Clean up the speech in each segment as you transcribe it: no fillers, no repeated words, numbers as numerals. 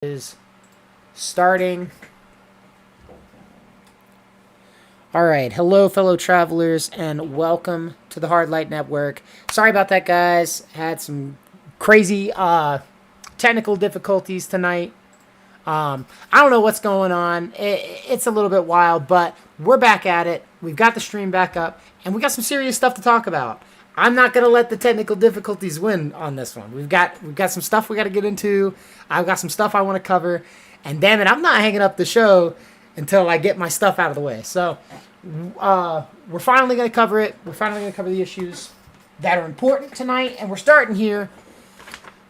Is starting. All right. Hello, fellow travelers, and welcome to the Hard Light Network. Sorry about that, guys. Had some crazy technical difficulties tonight. I don't know what's going on. It's a little bit wild, but we're back at it. We've got the stream back up, and we got some serious stuff to talk about. I'm not gonna let the technical difficulties win on this one. We've got some stuff we got to get into. I've got some stuff I want to cover, and damn it, I'm not hanging up the show until I get my stuff out of the way. So, we're finally gonna cover it. We're finally gonna cover the issues that are important tonight, and we're starting here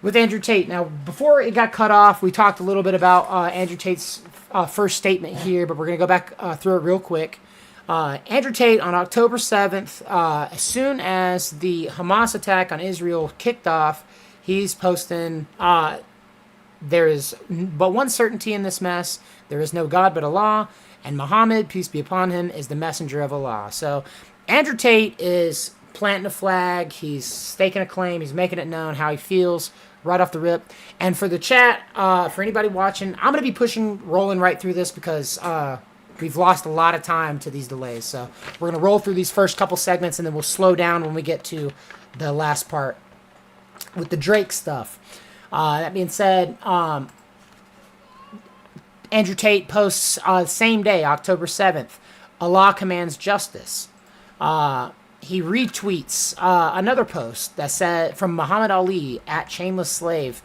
with Andrew Tate. Now, before it got cut off, we talked a little bit about Andrew Tate's first statement here, but we're going to go back through it real quick. Andrew Tate, on October 7th, as soon as the Hamas attack on Israel kicked off, he's posting, there is but one certainty in this mess. There is no God but Allah, and Muhammad, peace be upon him, is the messenger of Allah. So Andrew Tate is planting a flag. He's staking a claim. He's making it known how he feels right off the rip. And for the chat, for anybody watching, I'm going to be rolling right through this because we've lost a lot of time to these delays. So we're going to roll through these first couple segments, and then we'll slow down when we get to the last part with the Drake stuff. That being said, Andrew Tate posts same day, October 7th, Allah commands justice. He retweets another post that said from Muhammad Ali at Chainless Slave.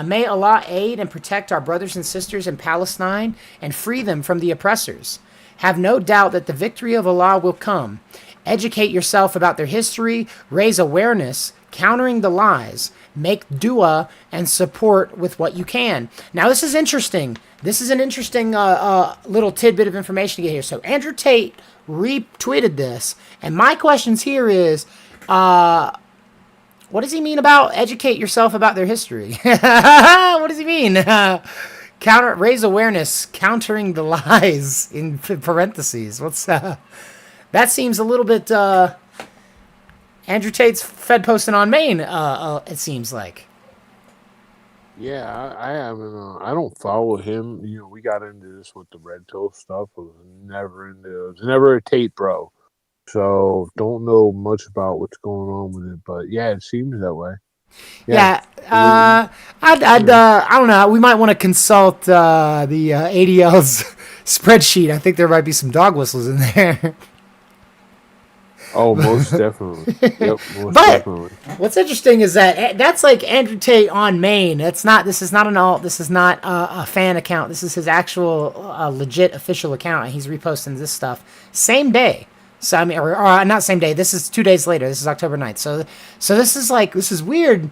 May Allah aid and protect our brothers and sisters in Palestine and free them from the oppressors. Have no doubt that the victory of Allah will come. Educate yourself about their history, raise awareness, countering the lies, make dua, and support with what you can. Now, this is interesting. This is an interesting little tidbit of information to get here. So, Andrew Tate retweeted this, and my questions here is, what does he mean about educate yourself about their history? What does he mean? Raise awareness, countering the lies in parentheses. What's that seems a little bit Andrew Tate's Fed posting on Maine. It seems like. Yeah, I haven't. I don't follow him. You know, we got into this with the red pill stuff. I was never a Tate bro. So don't know much about what's going on with it, but yeah, it seems that way. Yeah, I don't know. We might want to consult the ADL's spreadsheet. I think there might be some dog whistles in there. Oh, most definitely. Yep, most But definitely. what's interesting is that that's like Andrew Tate on Maine. This is not an alt. This is not a fan account. This is his actual legit official account, and he's reposting this stuff same day. So I mean, or not same day. This is 2 days later. This is October 9th. So this is weird.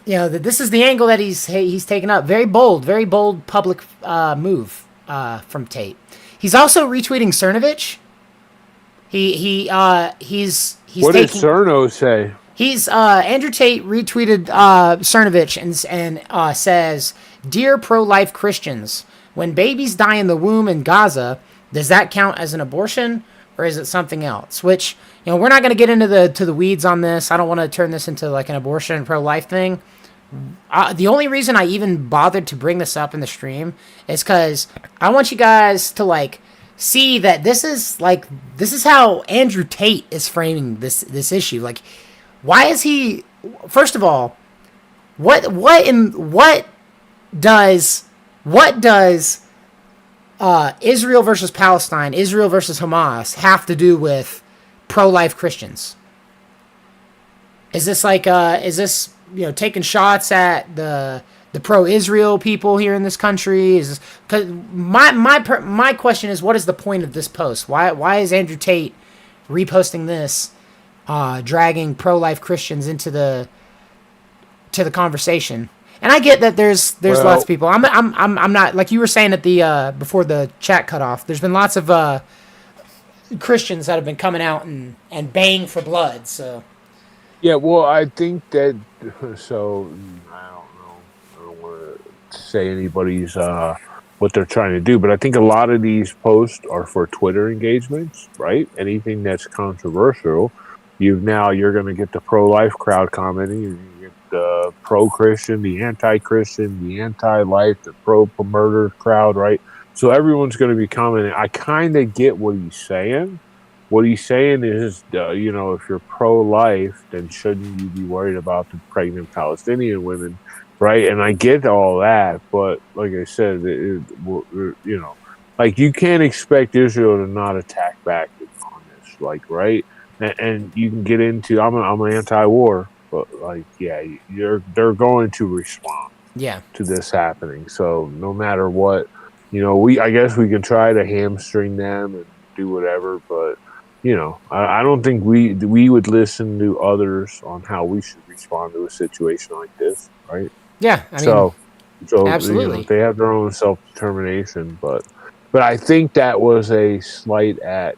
You know, this is the angle that he's taken up. Very bold public move from Tate. He's also retweeting Cernovich. He's What did Cerno say? He's Andrew Tate retweeted Cernovich and says, "Dear pro-life Christians, when babies die in the womb in Gaza, does that count as an abortion or is it something else?" Which, you know, we're not going to get into the weeds on this. I don't want to turn this into like an abortion pro-life thing. The only reason I even bothered to bring this up in the stream is because I want you guys to like see that this is how Andrew Tate is framing this issue. Like, why is he? First of all, what does Israel versus Palestine, Israel versus Hamas have to do with pro-life Christians? Is this taking shots at the pro-Israel people here in this country? Is this, cause my question is, what is the point of this post? Why is Andrew Tate reposting this, dragging pro-life Christians into the conversation? And I get that there's lots of people. I'm not, like you were saying at the before the chat cut off. There's been lots of Christians that have been coming out and baying for blood. So yeah, well, I think that. So I don't want to say anybody's what they're trying to do, but I think a lot of these posts are for Twitter engagements, right? Anything that's controversial, you're going to get the pro-life crowd commenting, you're going to get the pro-Christian, the anti-Christian, the anti-life, the pro-murder crowd, right? So everyone's going to be commenting. I kind of get what he's saying. What he's saying is, if you're pro-life, then shouldn't you be worried about the pregnant Palestinian women, right? And I get all that, but like I said, like you can't expect Israel to not attack back on this, like, right? And you can get into I'm anti-war, but like, yeah, they're going to respond Yeah. to this happening. So no matter what, I guess we can try to hamstring them and do whatever, but I don't think we would listen to others on how we should respond to a situation like this, right? Yeah. I mean, So, so absolutely. they have their own self determination, but I think that was a slight at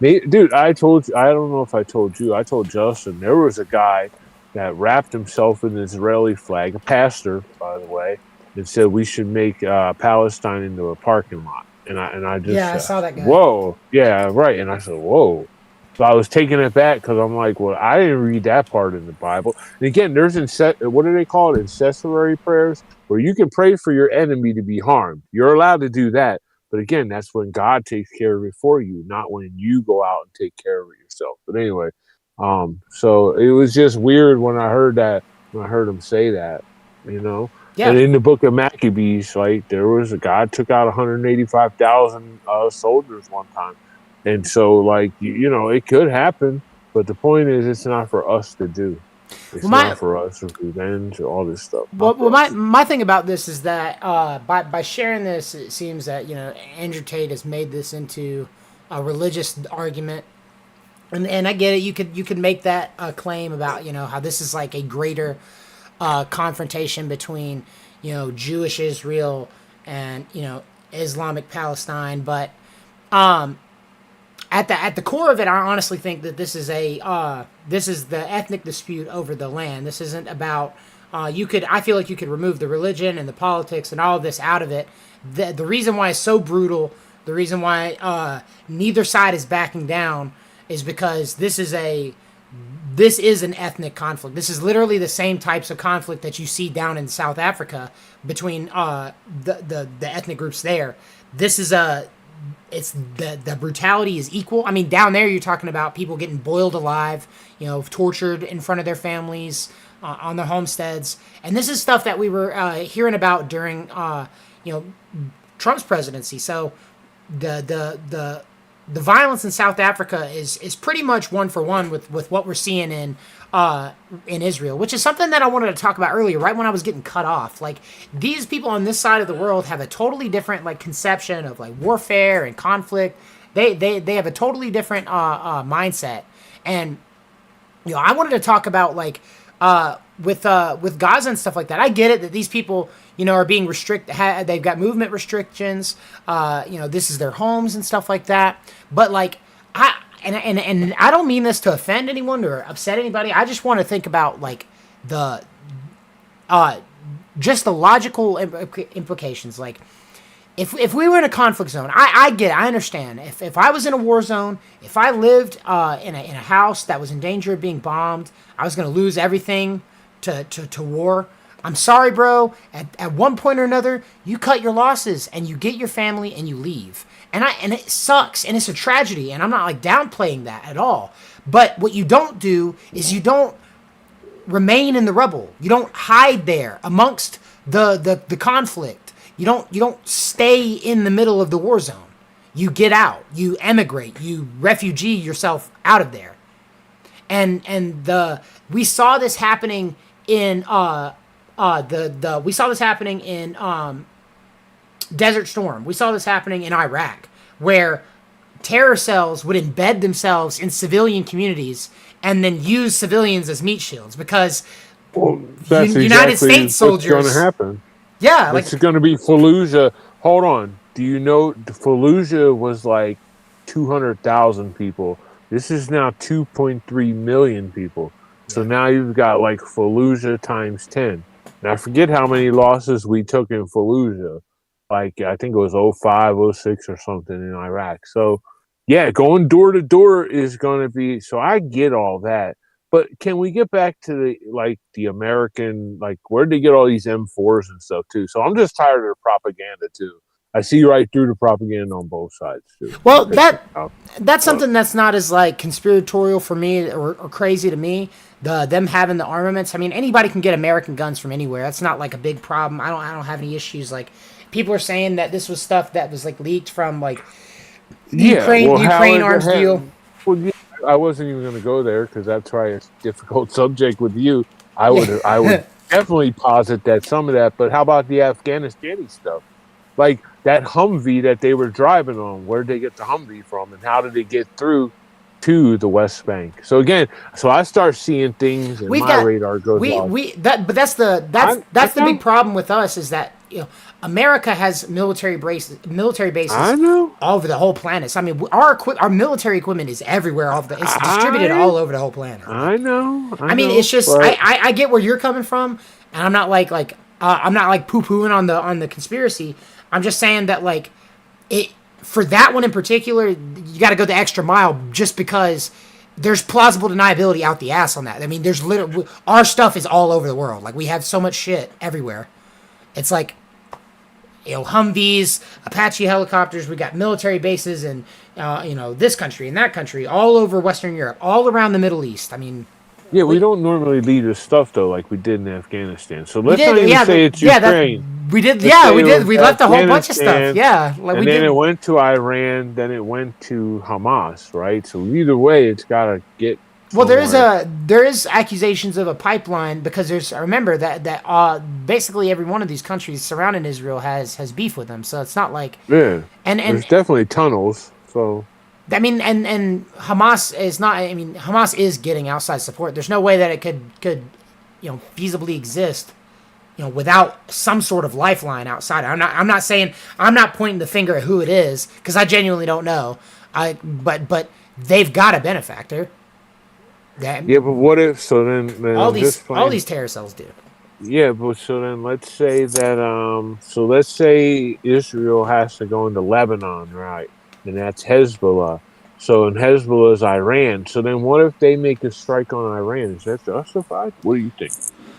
dude. I told you. I don't know if I told you. I told Justin there was a guy that wrapped himself in the Israeli flag, a pastor, by the way, and said we should make Palestine into a parking lot. And I just Yeah, I said, saw that guy. whoa, yeah, right. And I said, whoa. So I was taking it back because I'm like, well, I didn't read that part in the Bible. And again, there's what do they call it? Incessory prayers, where you can pray for your enemy to be harmed. You're allowed to do that. But again, that's when God takes care of it for you, not when you go out and take care of it yourself. But anyway, so it was just weird when I heard that, when I heard him say that, you know. And Yeah. in the book of Maccabees, like there was a God took out 185,000 soldiers one time, and so like it could happen. But the point is, it's not for us to do. Well, It's my not for us to revenge all this stuff. well, Not well for my us. my thing about this is that by sharing this, it seems that Andrew Tate has made this into a religious argument, and I get it. You could make that claim about how this is like a greater confrontation between Jewish Israel and Islamic Palestine, but at the core of it, I honestly think that this is the ethnic dispute over the land. This isn't about I feel like you could remove the religion and the politics and all of this out of it. The reason why it's so brutal, the reason why neither side is backing down, is because this is an ethnic conflict. This is literally the same types of conflict that you see down in South Africa between the ethnic groups there. This is it's the brutality is equal. I mean, down there you're talking about people getting boiled alive, tortured in front of their families on their homesteads, and this is stuff that we were hearing about during Trump's presidency. So the violence in South Africa is pretty much one for one with what we're seeing in Israel, which is something that I wanted to talk about earlier, right when I was getting cut off. Like, these people on this side of the world have a totally different like conception of like warfare and conflict. They have a totally different mindset, and I wanted to talk about like with Gaza and stuff like that. I get it that these people are being restricted. They've got movement restrictions. This is their homes and stuff like that. But like and I don't mean this to offend anyone or upset anybody. I just want to think about like the just the logical implications. Like, if we were in a conflict zone, I get it, I understand. If I was in a war zone, if I lived in a house that was in danger of being bombed, I was going to lose everything to war. I'm sorry, bro. At one point or another, you cut your losses and you get your family and you leave. And it sucks and it's a tragedy, and I'm not like downplaying that at all. But what you don't do is you don't remain in the rubble. You don't hide there amongst the conflict. You don't stay in the middle of the war zone. You get out. You emigrate. You refugee yourself out of there. And we saw this happening in we saw this happening in Desert Storm. We saw this happening in Iraq, where terror cells would embed themselves in civilian communities and then use civilians as meat shields, because Well, that's United exactly States what's going to soldiers. happen. Yeah, like It's going to be Fallujah. Hold on. Do you know Fallujah was like 200,000 people? This is now 2.3 million people. So yeah. now you've got like Fallujah times 10. And I forget how many losses we took in Fallujah. Like, I think it was '05, '06 or something in Iraq. So, yeah, going door to door is going to be. So I get all that. But can we get back to the American, like, where'd they get all these M4s and stuff too? So I'm just tired of the propaganda too. I see right through the propaganda on both sides too. Well, It pisses me off. that's But something that's not as like conspiratorial for me or crazy to me. Them having the armaments. I mean, anybody can get American guns from anywhere. That's not like a big problem. I don't have any issues. Like people are saying that this was stuff that was like leaked from like the yeah, well, how Ukraine is it? arms deal. Well, yeah, I wasn't even going to go there because that's why it's a difficult subject with you. I would Yeah. definitely posit that some of that. But how about the Afghanistani stuff? Like that Humvee that they were driving on, where did they get the Humvee from, and how did they get through to the West Bank? So again, so I start seeing things, and We've my got radar goes off. but that's I the big know, problem with us is that America has military I bases know, all over the whole planet. So I mean, our military equipment is everywhere. It's distributed I all over the whole planet. I I mean, know, it's just but I get where you're coming from, and I'm not I'm not like poo pooing on the conspiracy. I'm just saying that like it for that one in particular, you got to go the extra mile just because there's plausible deniability out the ass on that. I mean, there's literally our stuff is all over the world. Like we have so much shit everywhere. It's like Humvees, Apache helicopters. We got military bases in this country and that country, all over Western Europe, all around the Middle East. I mean, yeah, we we don't normally lead with stuff though, like we did in Afghanistan. So we let's not did even yeah say it's that Ukraine. we did Let's say we it did was we left a whole bunch of stuff. Afghanistan, Yeah, like we and then it did. went to Iran, then it went to Hamas, right? So either way, it's got to get Well, somewhere. there is accusations of a pipeline because there's remember that basically every one of these countries surrounding Israel has beef with them. So it's not like Yeah, and there's definitely tunnels. So I mean and Hamas is not. I mean Hamas is getting outside support. There's no way that it could feasibly exist without some sort of lifeline outside. I'm not saying I'm not pointing the finger at who it is because I genuinely don't know. But they've got a benefactor. That yeah, but what if? So then I'm just all playing. these terror cells do. Yeah, but so then let's say that so let's say Israel has to go into Lebanon, right? And that's Hezbollah. So and Hezbollah is Iran. So then what if they make a strike on Iran? Is that justified? What do you think?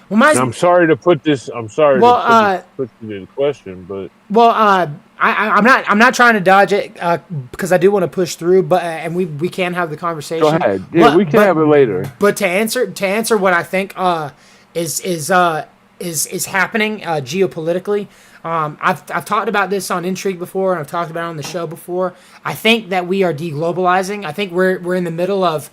Well, my And I'm sorry to put this. I'm sorry well, to put you in question, but well, I'm not trying to dodge it because I do want to push through, but and we can have the go conversation. ahead. Yeah, we can have it later. But to answer what I think is happening geopolitically. I've talked about this on Intrigue before, and I've talked about it on the show before. I think that we are deglobalizing. I think we're in the middle of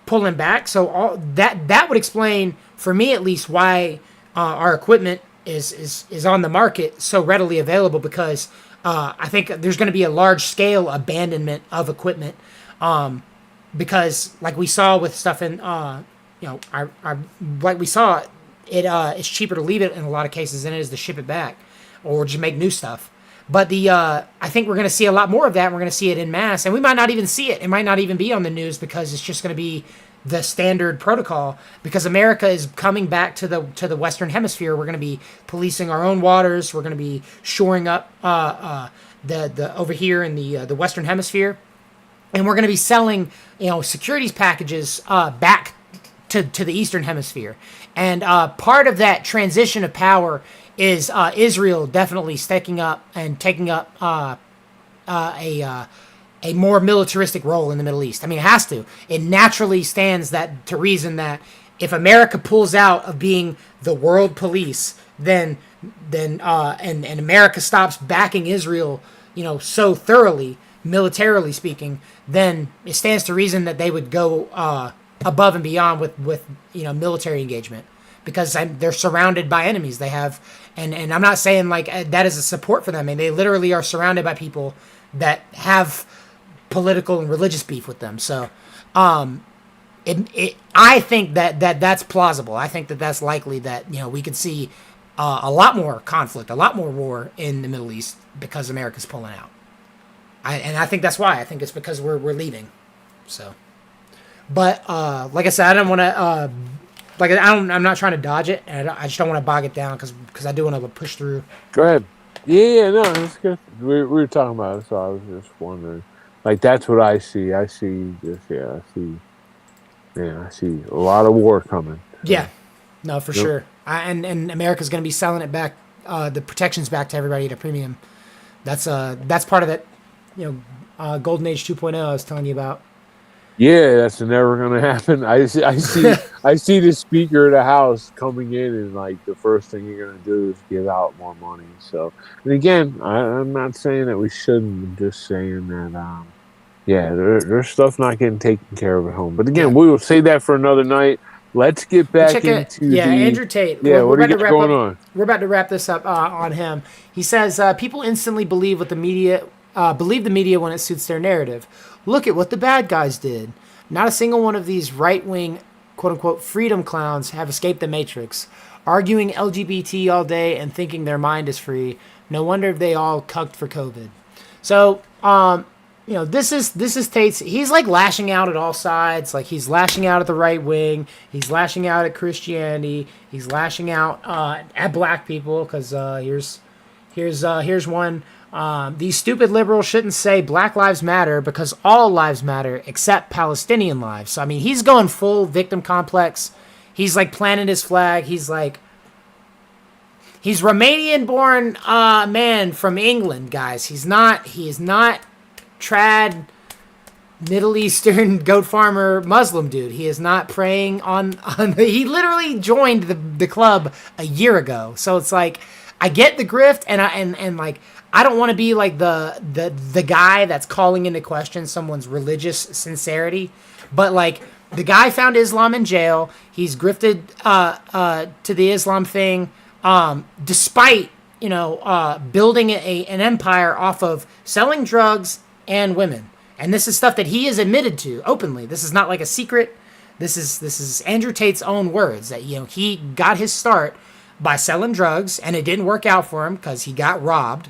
pulling back. So all that would explain, for me at least, why our equipment is on the market so readily available because I think there's going to be a large scale abandonment of equipment because like we saw with stuff in like we saw it's cheaper to leave it in a lot of cases than it is to ship it back or just make new stuff. But I think we're going to see a lot more of that. And we're going to see it in mass, and we might not even see it. It might not even be on the news because it's just going to be the standard protocol. Because America is coming back to the Western Hemisphere. We're going to be policing our own waters. We're going to be shoring up the over here in the Western Hemisphere, and we're going to be selling securities packages back to the Eastern Hemisphere. And part of that transition of power is Israel definitely stepping up and taking up a more militaristic role in the Middle East. I mean, it has to. It naturally stands that to reason that if America pulls out of being the world police, then and America stops backing Israel, so thoroughly, militarily speaking, then it stands to reason that they would go above and beyond with military engagement because they're surrounded by enemies. They have, and I'm not saying like that is a support for them. I mean, they literally are surrounded by people that have political and religious beef with them. So, I think that's plausible. I think that that's likely that we could see a lot more conflict, a lot more war in the Middle East because America's pulling out. And I think that's why. I think it's because we're leaving. So, but like I said, I don't want to. I'm not trying to dodge it, and I just don't want to bog it down because I do want to push through. Go ahead. Yeah, no, that's good. We were talking about it, so I was just wondering. Like that's what I see. I see this. Yeah, I see. Yeah, I see a lot of war coming. Yeah, So, no, for yep. sure. And America's going to be selling it back, the protections back to everybody at a premium. That's part of that, golden age 2.0 I was telling you about. Yeah, that's never gonna happen. I see the speaker of the house coming in, and like the first thing you're gonna do is give out more money. So, and again, I'm not saying that we shouldn't. I'm just saying that, yeah, there's stuff not getting taken care of at home. But again, Yeah. we will save that for another night. Let's get But back check it. into Yeah, the, Andrew Tate. yeah. We're What do you about to got wrap going up. on? We're about to wrap this up on him. He says people instantly believe what the media believe the media when it suits their narrative. Look at what the bad guys did. Not a single one of these right-wing, quote-unquote, freedom clowns have escaped the matrix, arguing LGBT all day and thinking their mind is free. No wonder they all cucked for COVID. So, this is Tate's. He's like lashing out at all sides. Like he's lashing out at the right wing. He's lashing out at Christianity. He's lashing out at black people because here's one. These stupid liberals shouldn't say Black Lives Matter because all lives matter except Palestinian lives. So I mean, he's going full victim complex. He's like planting his flag. He's Romanian-born man from England, guys. He is not trad Middle Eastern goat farmer Muslim dude. He is not preying on he literally joined the club a year ago. So it's like I get the grift and like I don't want to be like the guy that's calling into question someone's religious sincerity, but like the guy found Islam in jail. He's grifted to the Islam thing despite building an empire off of selling drugs and women. And this is stuff that he has admitted to openly. This is not like a secret. This is Andrew Tate's own words that he got his start by selling drugs and it didn't work out for him because he got robbed.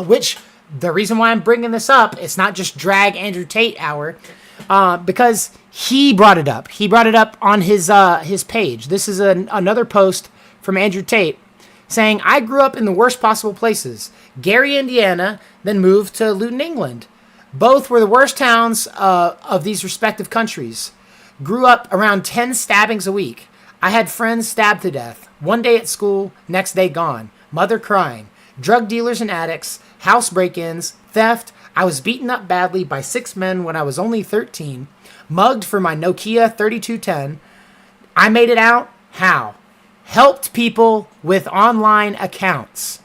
Which the reason why I'm bringing this up, it's not just drag Andrew Tate hour, because he brought it up. He brought it up on his page. This is another post from Andrew Tate saying, I grew up in the worst possible places. Gary, Indiana, then moved to Luton, England. Both were the worst towns of these respective countries. Grew up around 10 stabbings a week. I had friends stabbed to death. One day at school, next day gone. Mother crying. Drug dealers and addicts, house break-ins, theft. I was beaten up badly by 6 men when I was only 13. Mugged for my Nokia 3210. I made it out. How? Helped people with online accounts.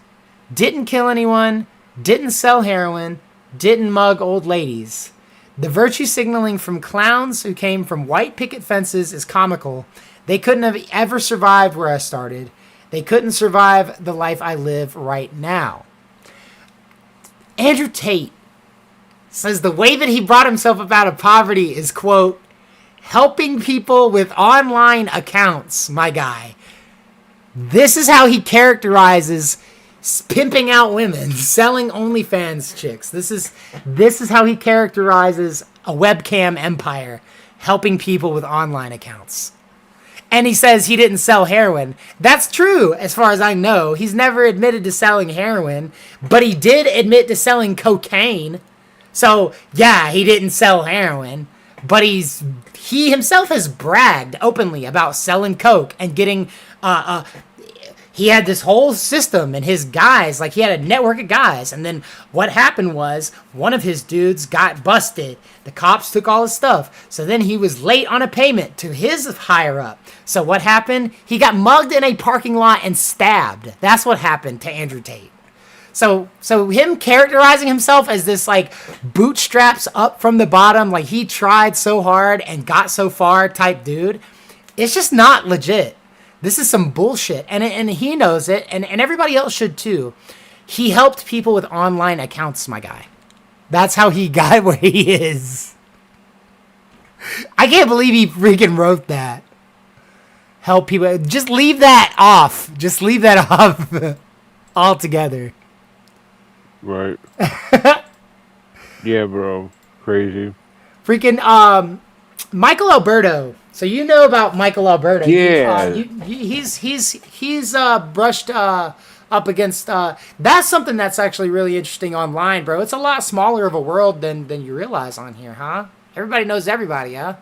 Didn't kill anyone. Didn't sell heroin. Didn't mug old ladies. The virtue signaling from clowns who came from white picket fences is comical. They couldn't have ever survived where I started. They couldn't survive the life I live right now. Andrew Tate says the way that he brought himself up out of poverty is, quote, helping people with online accounts, my guy. This is how he characterizes pimping out women, selling OnlyFans chicks. This is how he characterizes a webcam empire, helping people with online accounts. And he says he didn't sell heroin. That's true, as far as I know. He's never admitted to selling heroin, but he did admit to selling cocaine. So, yeah, he didn't sell heroin, but he himself has bragged openly about selling coke and getting he had this whole system and his guys, like he had a network of guys. And then what happened was one of his dudes got busted. The cops took all his stuff. So then he was late on a payment to his higher up. So what happened? He got mugged in a parking lot and stabbed. That's what happened to Andrew Tate. So him characterizing himself as this like bootstraps up from the bottom, like he tried so hard and got so far type dude, it's just not legit. This is some bullshit, and he knows it, and everybody else should too. He helped people with online accounts, my guy. That's how he got where he is. I can't believe he freaking wrote that. Help people. Just leave that off. Just leave that off altogether. Right. Yeah, bro. Crazy. Freaking Michael Alberto. So you know about Michael Alberto? Yeah. He's brushed up against. That's something that's actually really interesting online, bro. It's a lot smaller of a world than you realize on here, huh? Everybody knows everybody, huh?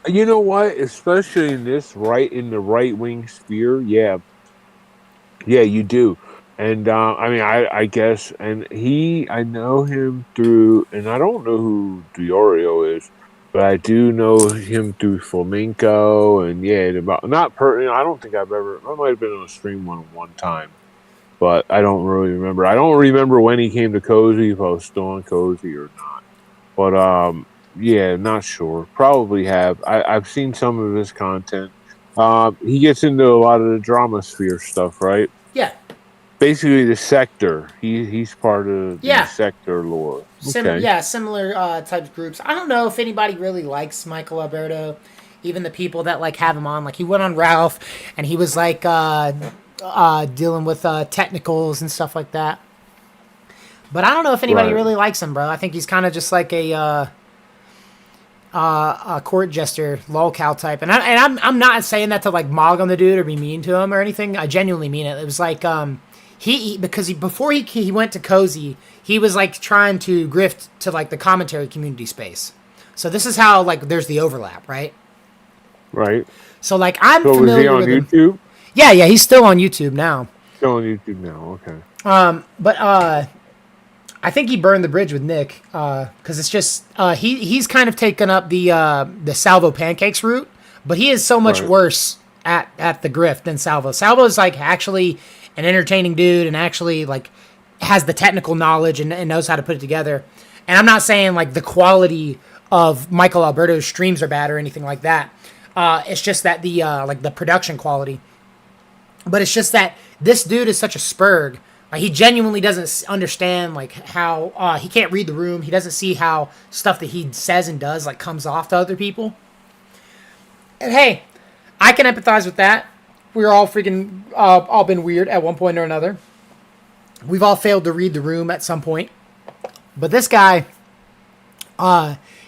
You know what? Especially in the right wing sphere, yeah, you do. And I mean, I guess, and I know him through, and I don't know who Deorio is, but I do know him through flamenco, and yeah, and about not per. I don't think I might have been on a stream one time, but I don't really remember. I don't remember when he came to Cozy, if I was still on Cozy or not. But yeah, not sure. Probably have. I've seen some of his content. He gets into a lot of the drama sphere stuff, right? Yeah, Basically the sector. He's part of the yeah. sector lore. Okay. Similar types of groups. I don't know if anybody really likes Michael Alberto, even the people that like have him on. Like he went on Ralph, and he was like dealing with technicals and stuff like that. But I don't know if anybody Right. really likes him, bro. I think he's kind of just like a court jester, lolcow type. I'm not saying that to like mog on the dude or be mean to him or anything. I genuinely mean it. It was like before he went to Cozy, he was like trying to grift to like the commentary community space. So this is how like there's the overlap, right? Right. So like I'm So is he familiar on with him. YouTube? Yeah, he's still on YouTube now. Still on YouTube now. Okay. But I think he burned the bridge with Nick because it's just he's kind of taken up the Salvo pancakes route, but he is so much Right. worse at the grift than Salvo. Salvo's like actually an entertaining dude and actually like has the technical knowledge and knows how to put it together. And I'm not saying like the quality of Michael Alberto's streams are bad or anything like that. It's just that the like the production quality. But it's just that this dude is such a spurg. Like he genuinely doesn't understand like how he can't read the room. He doesn't see how stuff that he says and does like comes off to other people. And hey, I can empathize with that. We're all freaking all been weird at one point or another. We've all failed to read the room at some point. But this guy,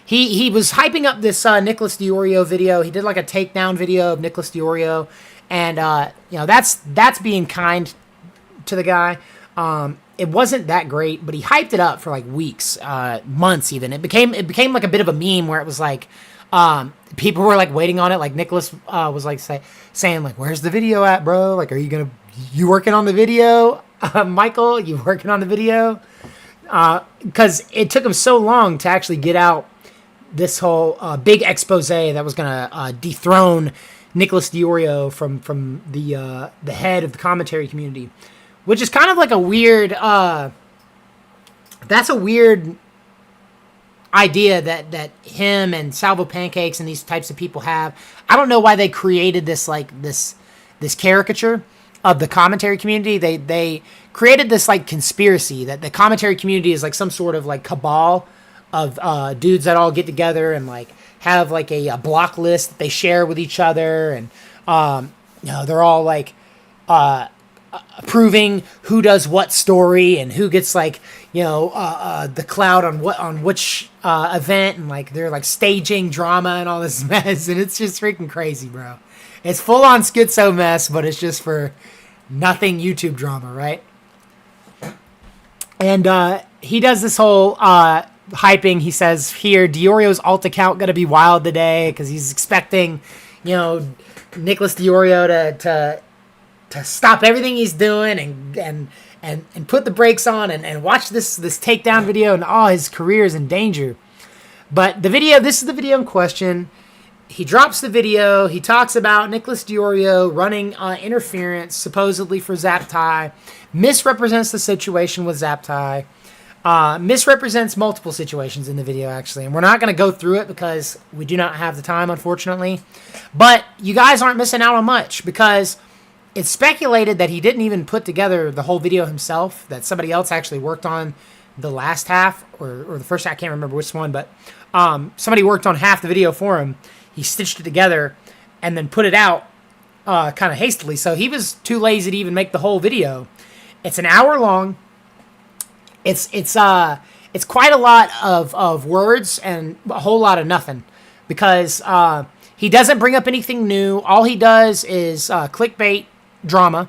he was hyping up this Nicholas Deorio video. He did like a takedown video of Nicholas Deorio, and that's being kind to the guy. It wasn't that great, but he hyped it up for like weeks, months even. It became like a bit of a meme where it was like people were like waiting on it. Like Nicholas was like saying like, "Where's the video at, bro? Like, you working on the video, Michael? You working on the video?" Because it took him so long to actually get out this whole big expose that was gonna dethrone Nicholas Deorio from the head of the commentary community, which is kind of like a weird. That's a weird idea that him and Salvo Pancakes and these types of people have. I don't know why they created this this caricature of the commentary community. They created this like conspiracy that the commentary community is like some sort of like cabal of dudes that all get together and like have like a block list that they share with each other, and they're all like approving who does what story and who gets like the cloud on which event, and like they're like staging drama and all this mess, and it's just freaking crazy, bro. It's full on schizo mess, but it's just for nothing YouTube drama, right? And he does this whole hyping. He says here, Deorio's alt account gonna be wild today because he's expecting, Nicholas Deorio to stop everything he's doing and put the brakes on and watch this takedown video, and his career is in danger. But this is the video in question. He drops the video. He talks about Nicholas Deorio running interference, supposedly for Zaptai, misrepresents the situation with Zaptai, misrepresents multiple situations in the video, actually. And we're not going to go through it because we do not have the time, unfortunately. But you guys aren't missing out on much, because it's speculated that he didn't even put together the whole video himself, that somebody else actually worked on the last half, or the first half. I can't remember which one, but somebody worked on half the video for him. He stitched it together and then put it out kind of hastily. So he was too lazy to even make the whole video. It's an hour long. It's quite a lot of words and a whole lot of nothing, because he doesn't bring up anything new. All he does is clickbait drama,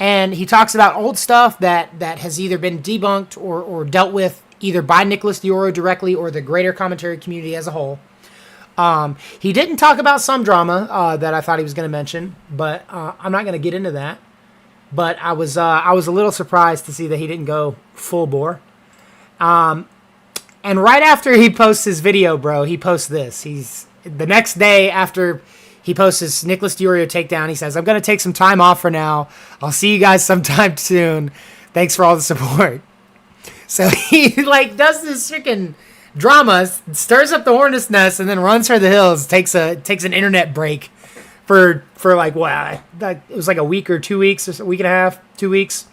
and he talks about old stuff that has either been debunked or dealt with either by Nicholas Deorio directly or the greater commentary community as a whole. He didn't talk about some drama that I thought he was going to mention, but I'm not going to get into that. But I was a little surprised to see that he didn't go full bore. And right after he posts his video, bro, he posts this. He's the next day after he posts his Nicholas Deorio takedown. He says, "I'm going to take some time off for now. I'll see you guys sometime soon. Thanks for all the support." So he like does this freaking drama, stirs up the hornet's nest, and then runs for the hills. Takes an internet break for like what? It was like a week or 2 weeks, or a week and a half, 2 weeks.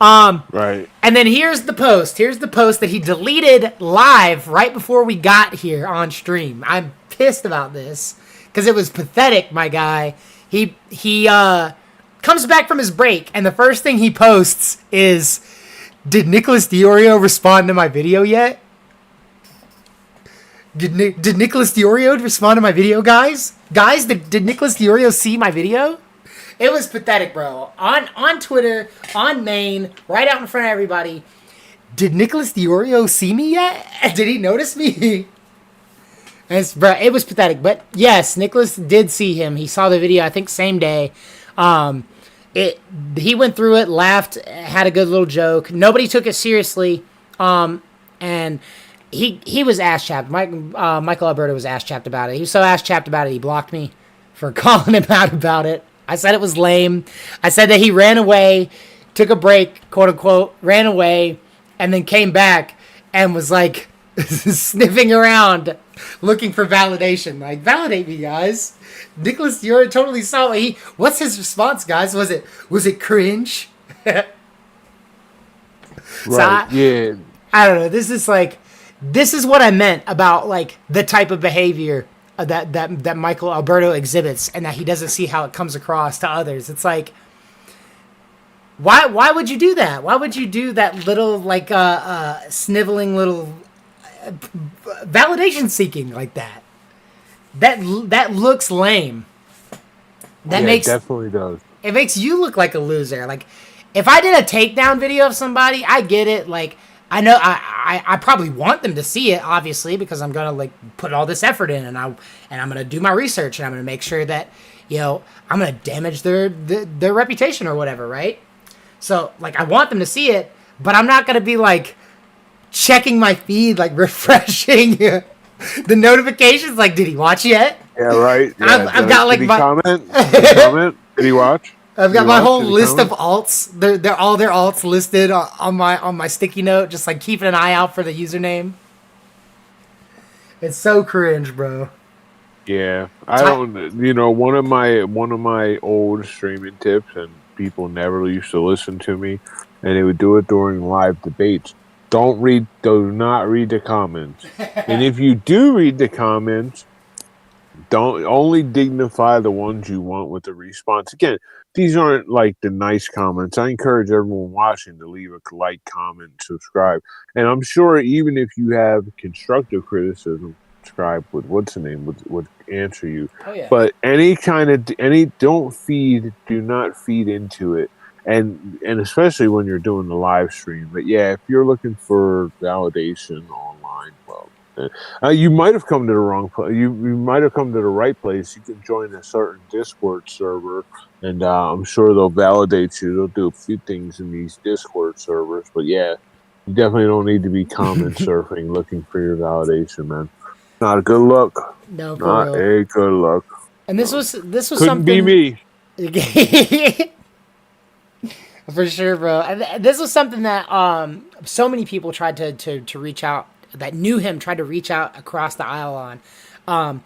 Right. And then here's the post. Here's the post that he deleted live right before we got here on stream. I'm pissed about this because it was pathetic, my guy. He comes back from his break, and the first thing he posts is, "Did Nicholas Deorio respond to my video yet? Did Nicholas Deorio respond to my video, guys? Guys, did Nicholas Deorio see my video?" It was pathetic, bro. On Twitter, on Maine, right out in front of everybody. Did Nicholas Deorio see me yet? Did he notice me? Bro, it was pathetic. But yes, Nicholas did see him. He saw the video, I think, same day. He went through it, laughed, had a good little joke. Nobody took it seriously. And he was ass-chapped. Michael Alberto was ass-chapped about it. He was so ass-chapped about it, he blocked me for calling him out about it. I said it was lame. I said that he ran away, took a break, quote-unquote, ran away, and then came back and was, like, sniffing around looking for validation. Like, validate me, guys. Nicholas Deorio totally saw it. What's his response, guys? Was it cringe? Right, yeah. I don't know. This is what I meant about, like, the type of behavior that Michael Alberto exhibits, and that he doesn't see how it comes across to others. It's like, why would you do that? Why would you do that little, like, sniveling little validation seeking like that? That looks lame. It definitely does. It makes you look like a loser. Like, if I did a takedown video of somebody, I get it. Like, I know I probably want them to see it, obviously, because I'm gonna like put all this effort in, and I'm gonna do my research, and I'm gonna make sure that, you know, I'm gonna damage their reputation or whatever, right? So like, I want them to see it, but I'm not gonna be like checking my feed, like refreshing the notifications. Like, did he watch yet? Yeah, right. Yeah. I've got like did he my comment? Did he comment? Did he watch? I've got my whole list of alts. They're all their alts listed on my sticky note, just like keeping an eye out for the username. It's so cringe, bro. Yeah, I don't. You know, one of my old streaming tips, and people never used to listen to me, and they would do it during live debates. Do not read the comments, and if you do read the comments, don't only dignify the ones you want with the response. Again, these aren't like the nice comments. I encourage everyone watching to leave a like, comment, subscribe. And I'm sure even if you have constructive criticism, subscribe with what's the name would answer you. Oh, yeah. But do not feed into it. And especially when you're doing the live stream. But yeah, if you're looking for validation online, well, you might have come to the wrong place. You might have come to the right place. You can join a certain Discord server, and I'm sure they'll validate you. They'll do a few things in these Discord servers, but yeah, you definitely don't need to be comment surfing looking for your validation, man. Not a good look. No, not a good look. And this was Couldn't something. be me. For sure, bro. And this was something that so many people tried to reach out, that knew him, tried to reach out across the aisle on.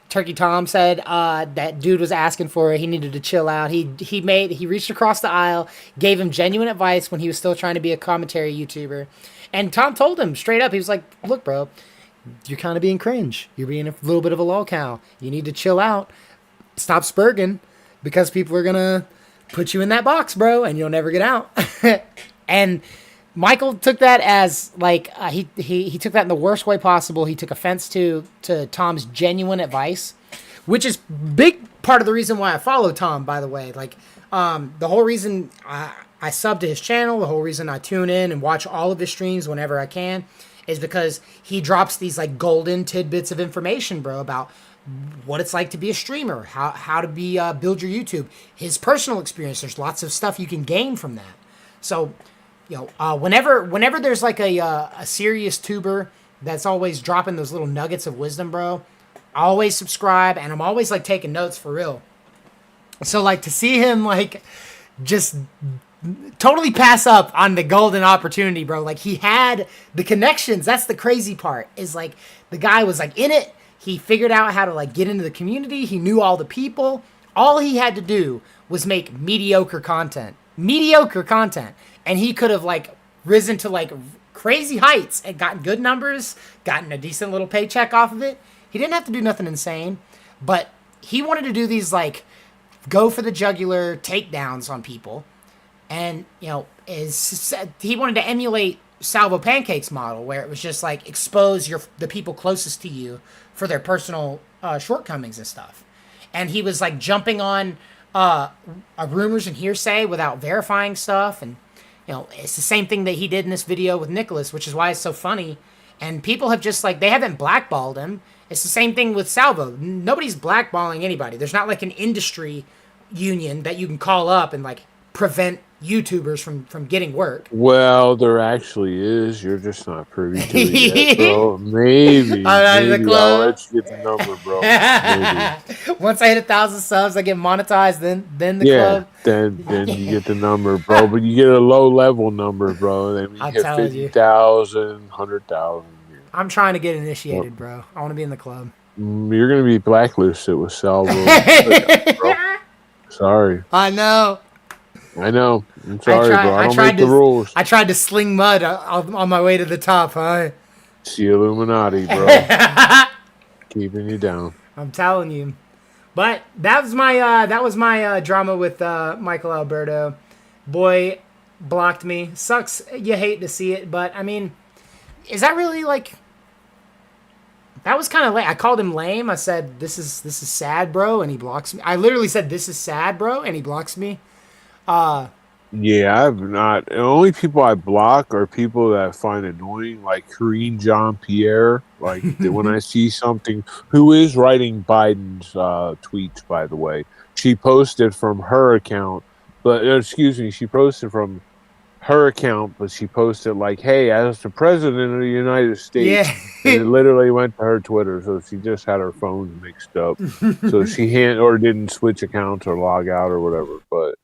Turkey Tom said that dude was asking for it. He needed to chill out. He reached across the aisle, gave him genuine advice when he was still trying to be a commentary YouTuber. And Tom told him straight up, he was like, "Look, bro, you're kind of being cringe. You're being a little bit of a lolcow. You need to chill out. Stop spurging, because people are going to put you in that box, bro, and you'll never get out." And Michael took that as like he took that in the worst way possible. He took offense to Tom's genuine advice, which is big part of the reason why I follow Tom, by the way. Like, the whole reason I sub to his channel, the whole reason I tune in and watch all of his streams whenever I can, is because he drops these like golden tidbits of information, bro, about what it's like to be a streamer, how to be build your YouTube, his personal experience. There's lots of stuff you can gain from that. So, whenever there's like a serious tuber that's always dropping those little nuggets of wisdom, bro, I always subscribe, and I'm always like taking notes for real. So like to see him like just totally pass up on the golden opportunity, bro. Like he had the connections. That's the crazy part. Is like the guy was like in it. He figured out how to like get into the community. He knew all the people. All he had to do was make mediocre content. Mediocre content. And he could have like risen to like crazy heights and gotten good numbers, gotten a decent little paycheck off of it. He didn't have to do nothing insane, but he wanted to do these like go for the jugular takedowns on people. And, he wanted to emulate Salvo Pancake's model, where it was just like expose the people closest to you for their personal shortcomings and stuff. And he was like jumping on rumors and hearsay without verifying stuff. And, it's the same thing that he did in this video with Nicholas, which is why it's so funny. And people have just like, they haven't blackballed him. It's the same thing with Salvo. Nobody's blackballing anybody. There's not like an industry union that you can call up and like prevent YouTubers from getting work. Well, there actually is. You're just not privy to it yet, bro. Maybe. I'll let you get the number, bro. Maybe. Once I hit 1,000 subs, I get monetized. Then the club. Then you get the number, bro. But you get a low level number, bro. Then you get 50,000, 100,000. I'm trying to get initiated, bro. I want to be in the club. You're gonna be blacklisted with Salvo. Bro. Sorry. I know. I'm sorry, bro. I don't make the rules. I tried to sling mud on my way to the top, huh? It's the Illuminati, bro. Keeping you down. I'm telling you. But that was my drama with Michael Alberto. Boy blocked me. Sucks. You hate to see it, but I mean, is that really like? That was kind of lame. I called him lame. I said, "This is sad, bro," and he blocks me. I literally said, "This is sad, bro," and he blocks me. Yeah, I've not. The only people I block are people that I find annoying, like Karine Jean-Pierre. Like when I see something, who is writing Biden's tweets, by the way. She posted from her account, she posted from her account, but she posted like, "Hey, as the president of the United States," yeah. And it literally went to her Twitter, so she just had her phones mixed up, so she didn't switch accounts or log out or whatever, but.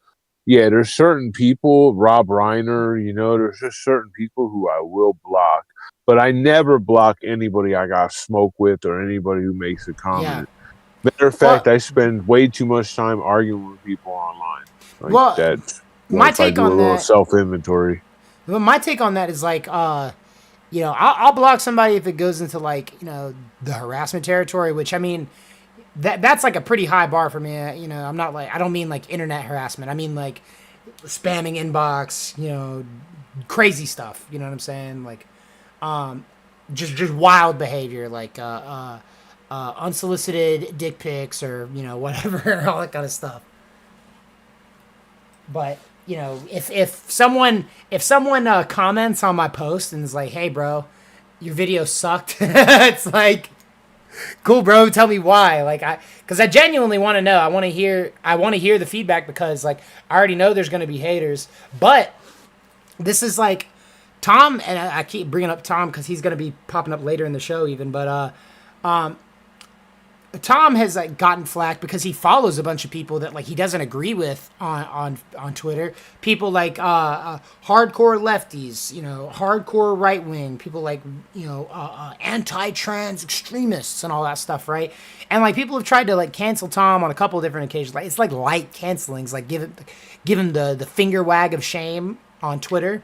Yeah, there's certain people, Rob Reiner, there's just certain people who I will block. But I never block anybody I got smoke with or anybody who makes a comment. Yeah. Matter of fact, I spend way too much time arguing with people online. Like my take on that, self-inventory. Well, my take on that is like, I'll block somebody if it goes into like, the harassment territory, which I mean, that's like a pretty high bar for me. I'm not like, I don't mean like internet harassment. I mean like spamming inbox, crazy stuff. You know what I'm saying? Like, just wild behavior, like unsolicited dick pics or whatever, all that kind of stuff. But if someone comments on my post and is like, "Hey, bro, your video sucked," it's like. Cool, bro. Tell me why. Because I genuinely want to know. I want to hear the feedback because, like, I already know there's going to be haters. But this is like Tom, and I keep bringing up Tom because he's going to be popping up later in the show, even. But Tom has like gotten flack because he follows a bunch of people that like he doesn't agree with on Twitter. People like hardcore lefties, hardcore right wing, people like anti-trans extremists and all that stuff, right? And like people have tried to like cancel Tom on a couple of different occasions. Like it's like light cancelings, like give him the finger wag of shame on Twitter,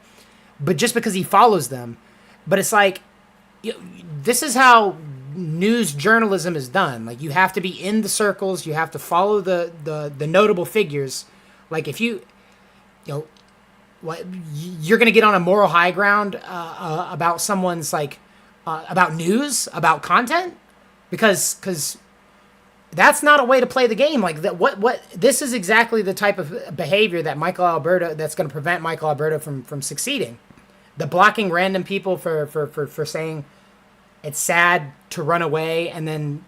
but just because he follows them. But it's like this is how news journalism is done. Like you have to be in the circles, you have to follow the notable figures. Like if you're gonna get on a moral high ground about someone's like about news, about content, because that's not a way to play the game. Like that, what this is exactly the type of behavior that that's going to prevent Michael Alberto from succeeding. the blocking random people for saying it's sad to run away, and then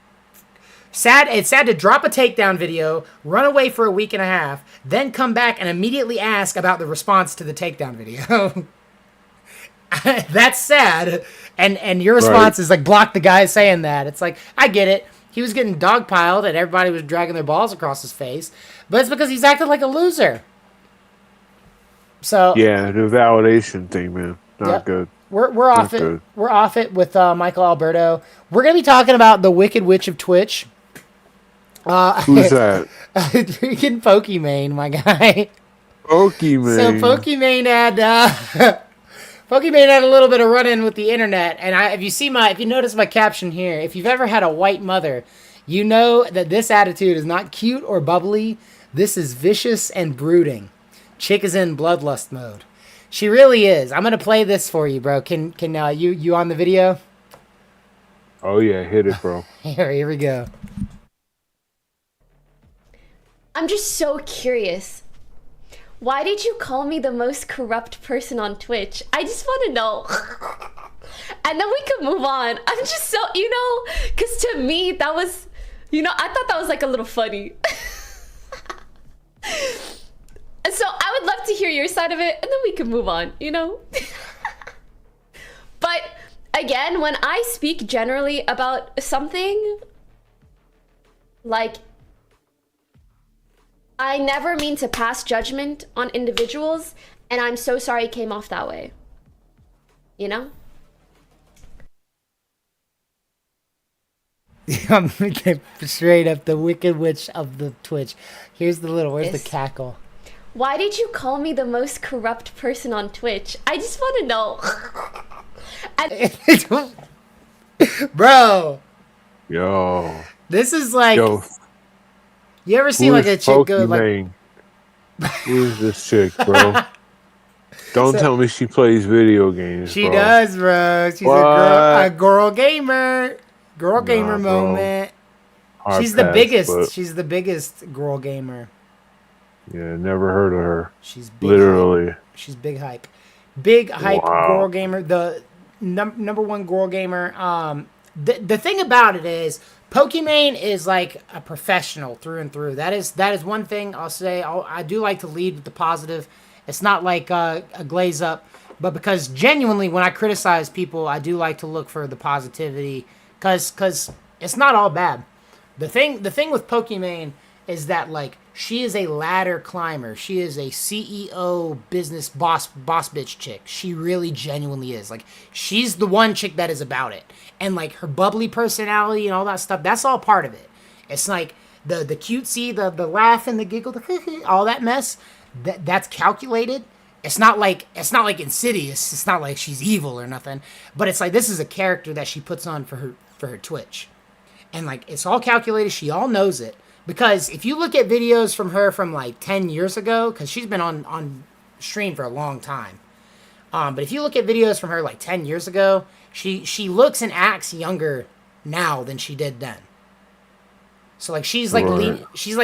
it's sad to drop a takedown video, run away for a week and a half, then come back and immediately ask about the response to the takedown video. That's sad. And your response is like, block the guy saying that. It's like, I get it. He was getting dogpiled and everybody was dragging their balls across his face, but it's because he's acting like a loser. So yeah, the validation thing, man, not good. We're off it. We're off it with Michael Alberto. We're gonna be talking about the Wicked Witch of Twitch. Who's that? Freaking Pokimane, my guy. Pokimane. So Pokimane had Pokimane had a little bit of run-in with the internet, and if you notice my caption here, if you've ever had a white mother, you know that this attitude is not cute or bubbly. This is vicious and brooding. Chick is in bloodlust mode. She really is. I'm gonna play this for you, bro. Can you on the video? Oh yeah, hit it, bro. Here we go. I'm just so curious. Why did you call me the most corrupt person on Twitch? I just want to know. And then we can move on. I'm just so, because to me, that was, I thought that was like a little funny. So I would love to hear your side of it, and then we can move on, But again, when I speak generally about something, like, I never mean to pass judgment on individuals, and I'm so sorry it came off that way. I'm straight up the Wicked Witch of the Twitch. Where's the cackle? Why did you call me the most corrupt person on Twitch? I just want to know. Bro. Yo. This is like... Yo. You ever see like a chick go like... Who is this chick, bro? Don't tell me she plays video games, She does, bro. She's a girl gamer. Girl gamer moment. She's the biggest. She's the biggest girl gamer. Yeah, never heard of her. She's big literally. Hype. She's big hype. Big hype girl gamer. The number one girl gamer. The thing about it is, Pokimane is like a professional through and through. That is one thing I'll say. I do like to lead with the positive. It's not like a glaze up, but because genuinely when I criticize people, I do like to look for the positivity, because it's not all bad. The thing with Pokimane is that like she is a ladder climber. She is a CEO business boss bitch chick. She really genuinely is. Like, she's the one chick that is about it. And like her bubbly personality and all that stuff, that's all part of it. It's like the cutesy, the laugh and the giggle, all that mess, that's calculated. It's not like insidious. It's not like she's evil or nothing. But it's like this is a character that she puts on for her Twitch. And like it's all calculated, she all knows it. Because if you look at videos from her from like 10 years ago, because she's been on stream for a long time. But if you look at videos from her like 10 years ago, she looks and acts younger now than she did then. So like she's like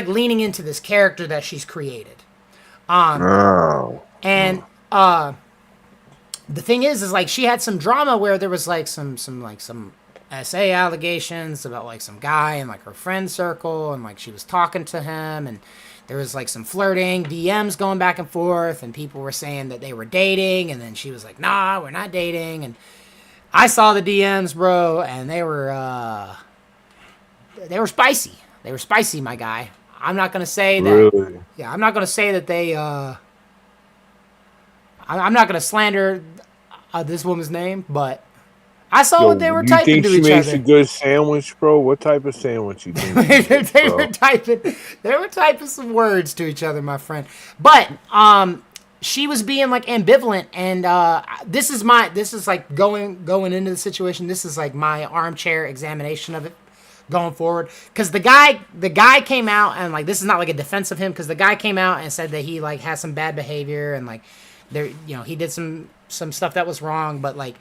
leaning into this character that she's created. And the thing is like she had some drama where there was like some SA allegations about like some guy in like her friend circle, and like she was talking to him, and there was like some flirting, DMs going back and forth, and people were saying that they were dating, and then she was like, nah, we're not dating. And I saw the DMs, bro, and they were spicy. They were spicy, my guy. I'm not gonna say that. Really? Yeah, I'm not gonna say that they. I'm not gonna slander this woman's name, but I saw what they were typing to each other. You think she makes a good sandwich, bro? What type of sandwich you think? They were typing some words to each other, my friend. But she was being like ambivalent, and this is like going into the situation. This is like my armchair examination of it going forward, because the guy came out, and like this is not like a defense of him, because the guy came out and said that he like has some bad behavior, and like there, he did some stuff that was wrong, but like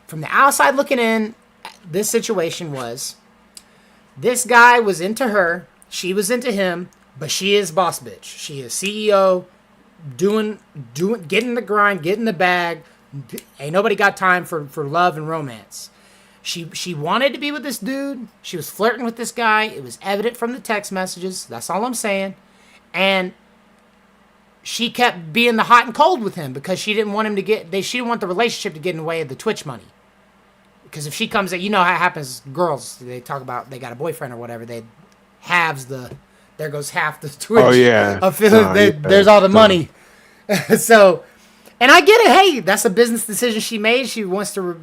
from the outside looking in, this situation was this guy was into her, she was into him, but she is boss bitch. She is CEO, doing getting the grind, getting the bag, Ain't nobody got time for love and romance. She wanted to be with this dude. She was flirting with this guy. It was evident from the text messages. That's all I'm saying. And she kept being the hot and cold with him because she didn't want him to she didn't want the relationship to get in the way of the Twitch money. Because if she comes in, you know how it happens, girls, they talk about they got a boyfriend or whatever, they halves there goes half the Twitch. Oh, yeah. There's all the money. So, and I get it. Hey, that's a business decision she made. She wants to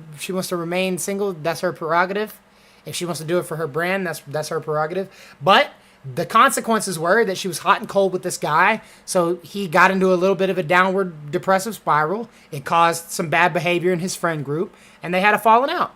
remain single. That's her prerogative. If she wants to do it for her brand, that's her prerogative. But the consequences were that she was hot and cold with this guy. So he got into a little bit of a downward depressive spiral. It caused some bad behavior in his friend group, and they had a falling out.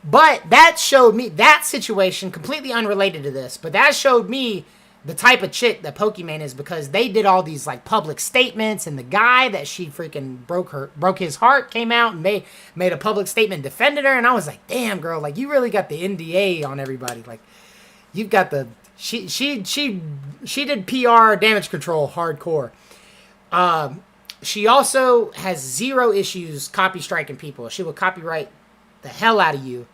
But that showed me that situation, completely unrelated to this, but that showed me the type of chick that Pokimane is, because they did all these like public statements, and the guy that she freaking broke his heart came out and made a public statement defending her, and I was like, damn girl, like you really got the NDA on everybody, like you've got the she did PR damage control hardcore. She also has zero issues copy striking people. She will copyright the hell out of you.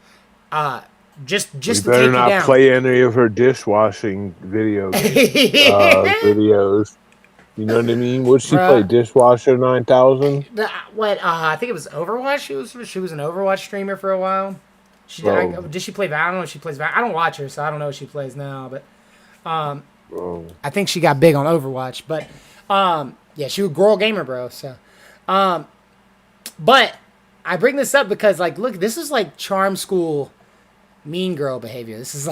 Just to take you down. You better not play any of her dishwashing videos. You know what I mean? Would she play Dishwasher 9000? I think it was Overwatch. She was an Overwatch streamer for a while. Did she play Valorant? I don't know if she plays Valorant. I don't watch her, so I don't know what she plays now. But I think she got big on Overwatch. But yeah, she was a girl gamer, bro. So, but I bring this up because, like, look, this is like charm school mean girl behavior. This is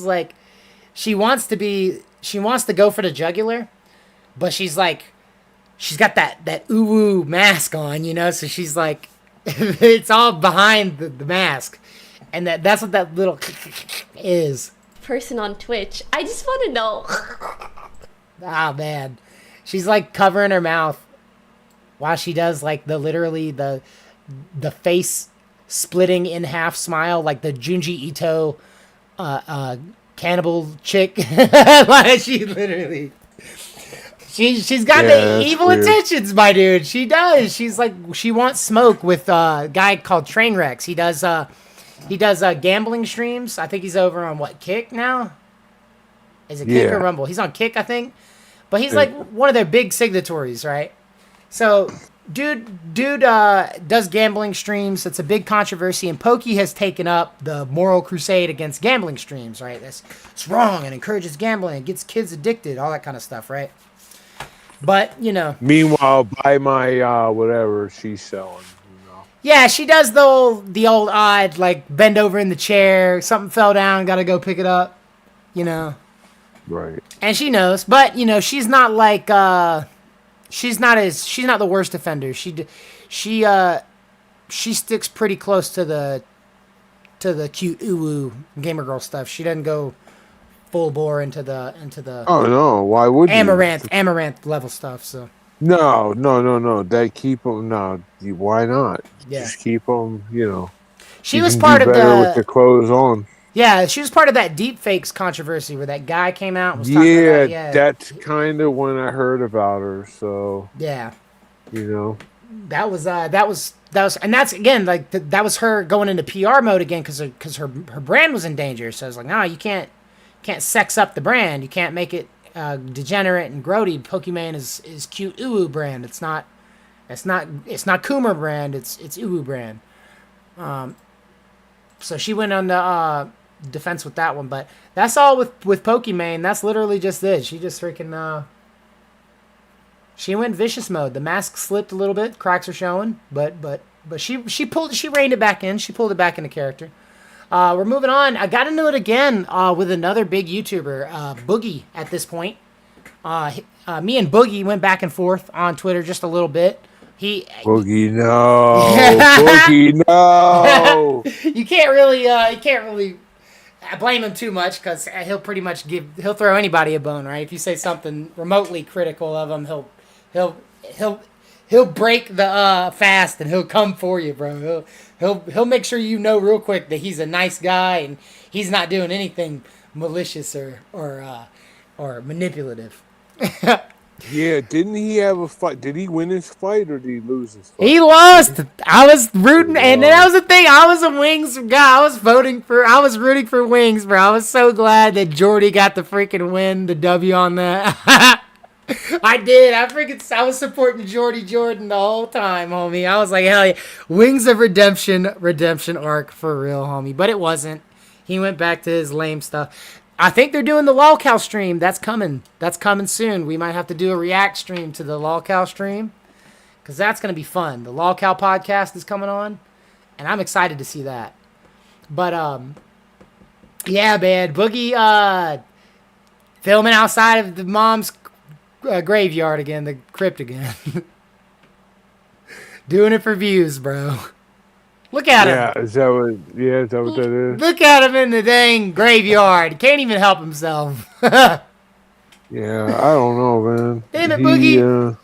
like she wants to go for the jugular, but she's got that uwu mask on, you know, so she's like it's all behind the mask, and that's what that little is. Person on Twitch. I just want to know. Ah, man. She's like covering her mouth while she does like the face splitting in half smile, like the Junji Ito cannibal chick. Like she's got the evil intentions, my dude. She does. She's like, she wants smoke with a guy called Trainwrecks. He does gambling streams. I think he's over on Kick now? Is it Kick or Rumble? He's on Kick, I think. But he's like one of their big signatories, right? So dude does gambling streams. It's a big controversy, and Pokey has taken up the moral crusade against gambling streams, right? It's wrong and encourages gambling. It gets kids addicted, all that kind of stuff, right? But, you know. Meanwhile, buy my whatever she's selling. You know. Yeah, she does the old odd, like, bend over in the chair, something fell down, gotta go pick it up, you know. Right. And she knows, but, you know, she's not like, she's not the worst offender. She sticks pretty close to the cute uwu gamer girl stuff. She doesn't go full bore into the Oh no, why would you? Amaranth level stuff. So no. They keep them. No, why not? Yeah. Just keep them. You know. She was part of with the clothes on. Yeah, she was part of that deepfakes controversy where that guy came out and was talking about that. That's kind of when I heard about her. So yeah, you know, that was, and that's again like that was her going into PR mode again because her brand was in danger. So I was like, no, you can't sex up the brand. You can't make it degenerate and grody. Pokimane is cute uwu brand. It's not Coomer brand. It's uwu brand. So she went on the defense with that one, but that's all with Pokimane. That's literally just it. She just freaking she went vicious mode. The mask slipped a little bit, cracks are showing, but she reined it back in. She pulled it back into character. We're moving on. I got into it again with another big YouTuber, Boogie. At this point, me and Boogie went back and forth on Twitter just a little bit. Boogie, no. Boogie, no. You can't really blame him too much because he'll pretty much he'll throw anybody a bone, right? If you say something remotely critical of him, he'll break the fast and he'll come for you, bro. He'll make sure you know real quick that he's a nice guy and he's not doing anything malicious or manipulative. Yeah, didn't he have a fight? Did he win his fight or did he lose his fight? He lost. I was rooting, and that was the thing. I was a Wings guy. I was rooting for Wings, bro. I was so glad that Jordy got the freaking win, the W on that. I did. I was supporting Jordy Jordan the whole time, homie. I was like, hell yeah. Wings of redemption arc for real, homie. But it wasn't. He went back to his lame stuff. I think they're doing the LOLCal stream. That's coming. That's coming soon. We might have to do a react stream to the LOLCal stream, because that's going to be fun. The LOLCal podcast is coming on, and I'm excited to see that. But, yeah, man. Boogie filming outside of the mom's graveyard again, the crypt again. Doing it for views, bro. Look at him. Yeah, is that what that is? Look at him in the dang graveyard. He can't even help himself. Yeah, I don't know, man. Damn it, Boogie.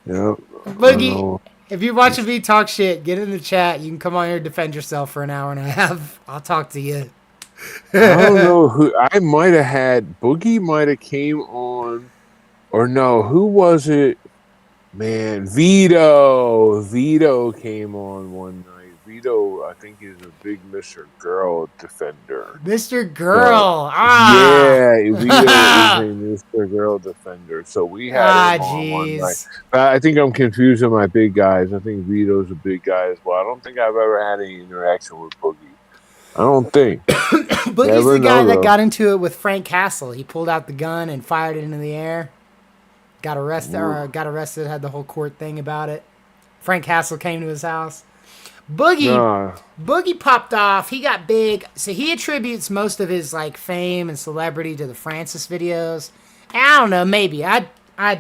Yeah. Boogie, if you're watching me talk shit, get in the chat. You can come on here and defend yourself for an hour and a half. I'll talk to you. I don't know who. I might have had Boogie. Might have came on, or no? Who was it? Man, Vito. Vito came on one night. Vito, I think, is a big Mr. Girl defender. Mr. Girl. Yeah, Vito is a Mr. Girl defender. So we had him on one night. But I think I'm confusing my big guys. I think Vito's a big guy as well. I don't think I've ever had any interaction with Boogie. I don't think. Boogie's the guy that got into it with Frank Castle. He pulled out the gun and fired it into the air. Got arrested, had the whole court thing about it. Frank Castle came to his house. Boogie popped off. He got big. So he attributes most of his like fame and celebrity to the Francis videos. And I don't know, maybe. I'm not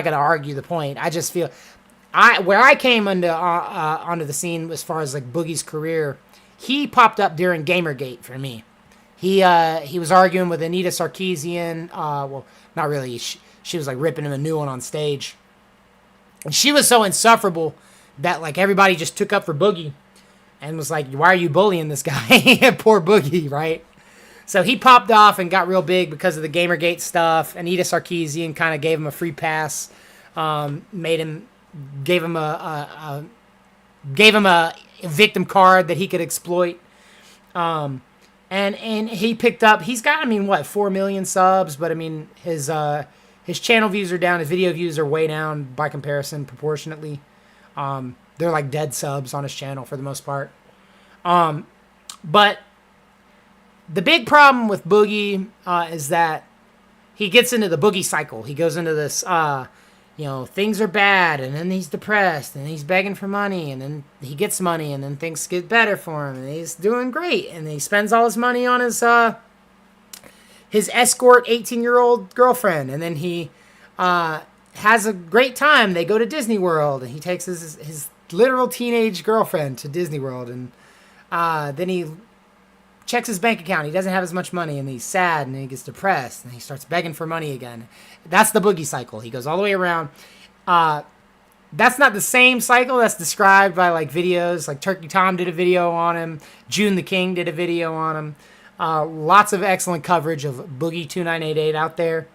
gonna argue the point. I just feel where I came onto the scene as far as like Boogie's career, he popped up during Gamergate for me. He was arguing with Anita Sarkeesian. Well, not really. She was like ripping him a new one on stage. And she was so insufferable that like everybody just took up for Boogie and was like, why are you bullying this guy? Poor Boogie, right? So he popped off and got real big because of the Gamergate stuff. Anita Sarkeesian kind of gave him a free pass, gave him a victim card that he could exploit. And he picked up, he's got, 4 million subs, but his channel views are down, his video views are way down by comparison, proportionately. They're like dead subs on his channel for the most part. But the big problem with Boogie is that he gets into the Boogie cycle. He goes into this, things are bad, and then he's depressed, and he's begging for money, and then he gets money, and then things get better for him, and he's doing great, and he spends all his money on his escort 18-year-old girlfriend, and then he has a great time. They go to Disney World, and he takes his literal teenage girlfriend to Disney World, and then he checks his bank account. He doesn't have as much money, and he's sad, and he gets depressed, and he starts begging for money again. That's the Boogie cycle. He goes all the way around. That's not the same cycle that's described by like videos. Like Turkey Tom did a video on him. June the King did a video on him. Lots of excellent coverage of Boogie 2988 out there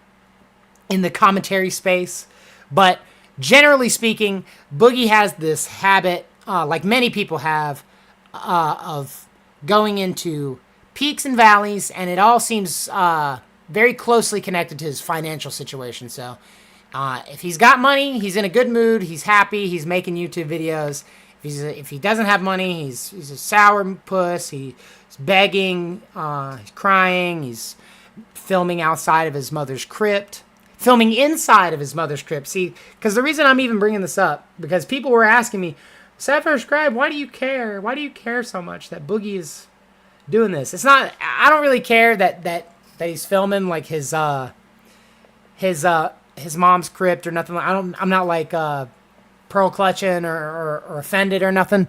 in the commentary space. But generally speaking, Boogie has this habit, like many people have, of going into peaks and valleys, and it all seems very closely connected to his financial situation. So if he's got money, he's in a good mood, he's happy, he's making YouTube videos. If he doesn't have money, he's a sour puss, he's begging, he's crying, he's filming outside of his mother's crypt, filming inside of his mother's crypt. See, because the reason I'm even bringing this up, because people were asking me, Sapphire Scribe, why do you care? Why do you care so much that Boogie is doing this? It's not, I don't really care that he's filming like his mom's crypt or nothing. I'm not like pearl clutching or offended or nothing.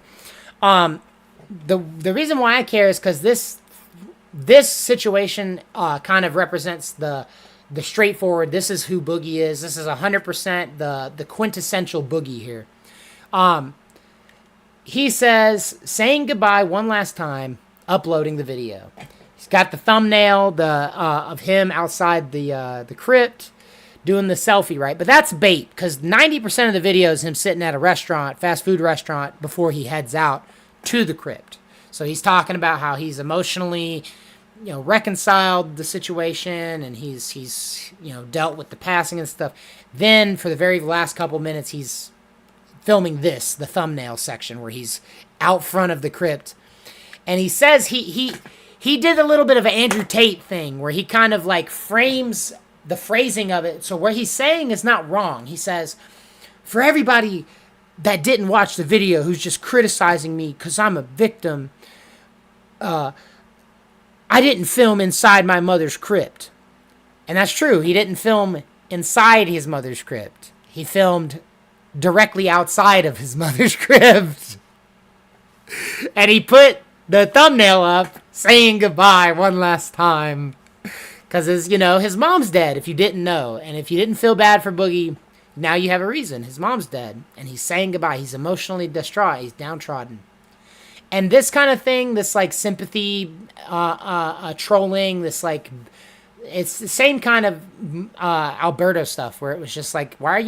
The reason why I care is because this situation kind of represents the straightforward. This is who Boogie is. This is 100% the quintessential Boogie here. He says, saying goodbye one last time, uploading the video. He's got the thumbnail of him outside the crypt doing the selfie, right? But that's bait, because 90% of the video is him sitting at a restaurant, fast food restaurant, before he heads out to the crypt. So he's talking about how he's emotionally, reconciled the situation, and he's dealt with the passing and stuff. Then for the very last couple minutes, he's filming the thumbnail section where he's out front of the crypt, and he says he did a little bit of an Andrew Tate thing where he kind of like frames the phrasing of it. So what he's saying is not wrong. He says, for everybody that didn't watch the video who's just criticizing me because I'm a victim, I didn't film inside my mother's crypt. And that's true. He didn't film inside his mother's crypt. He filmed directly outside of his mother's crypt. And he put the thumbnail up saying goodbye one last time. Because his mom's dead, if you didn't know. And if you didn't feel bad for Boogie, now you have a reason. His mom's dead. And he's saying goodbye. He's emotionally distraught. He's downtrodden. And this kind of thing, this like sympathy trolling, this like, it's the same kind of Alberto stuff where it was just like, why are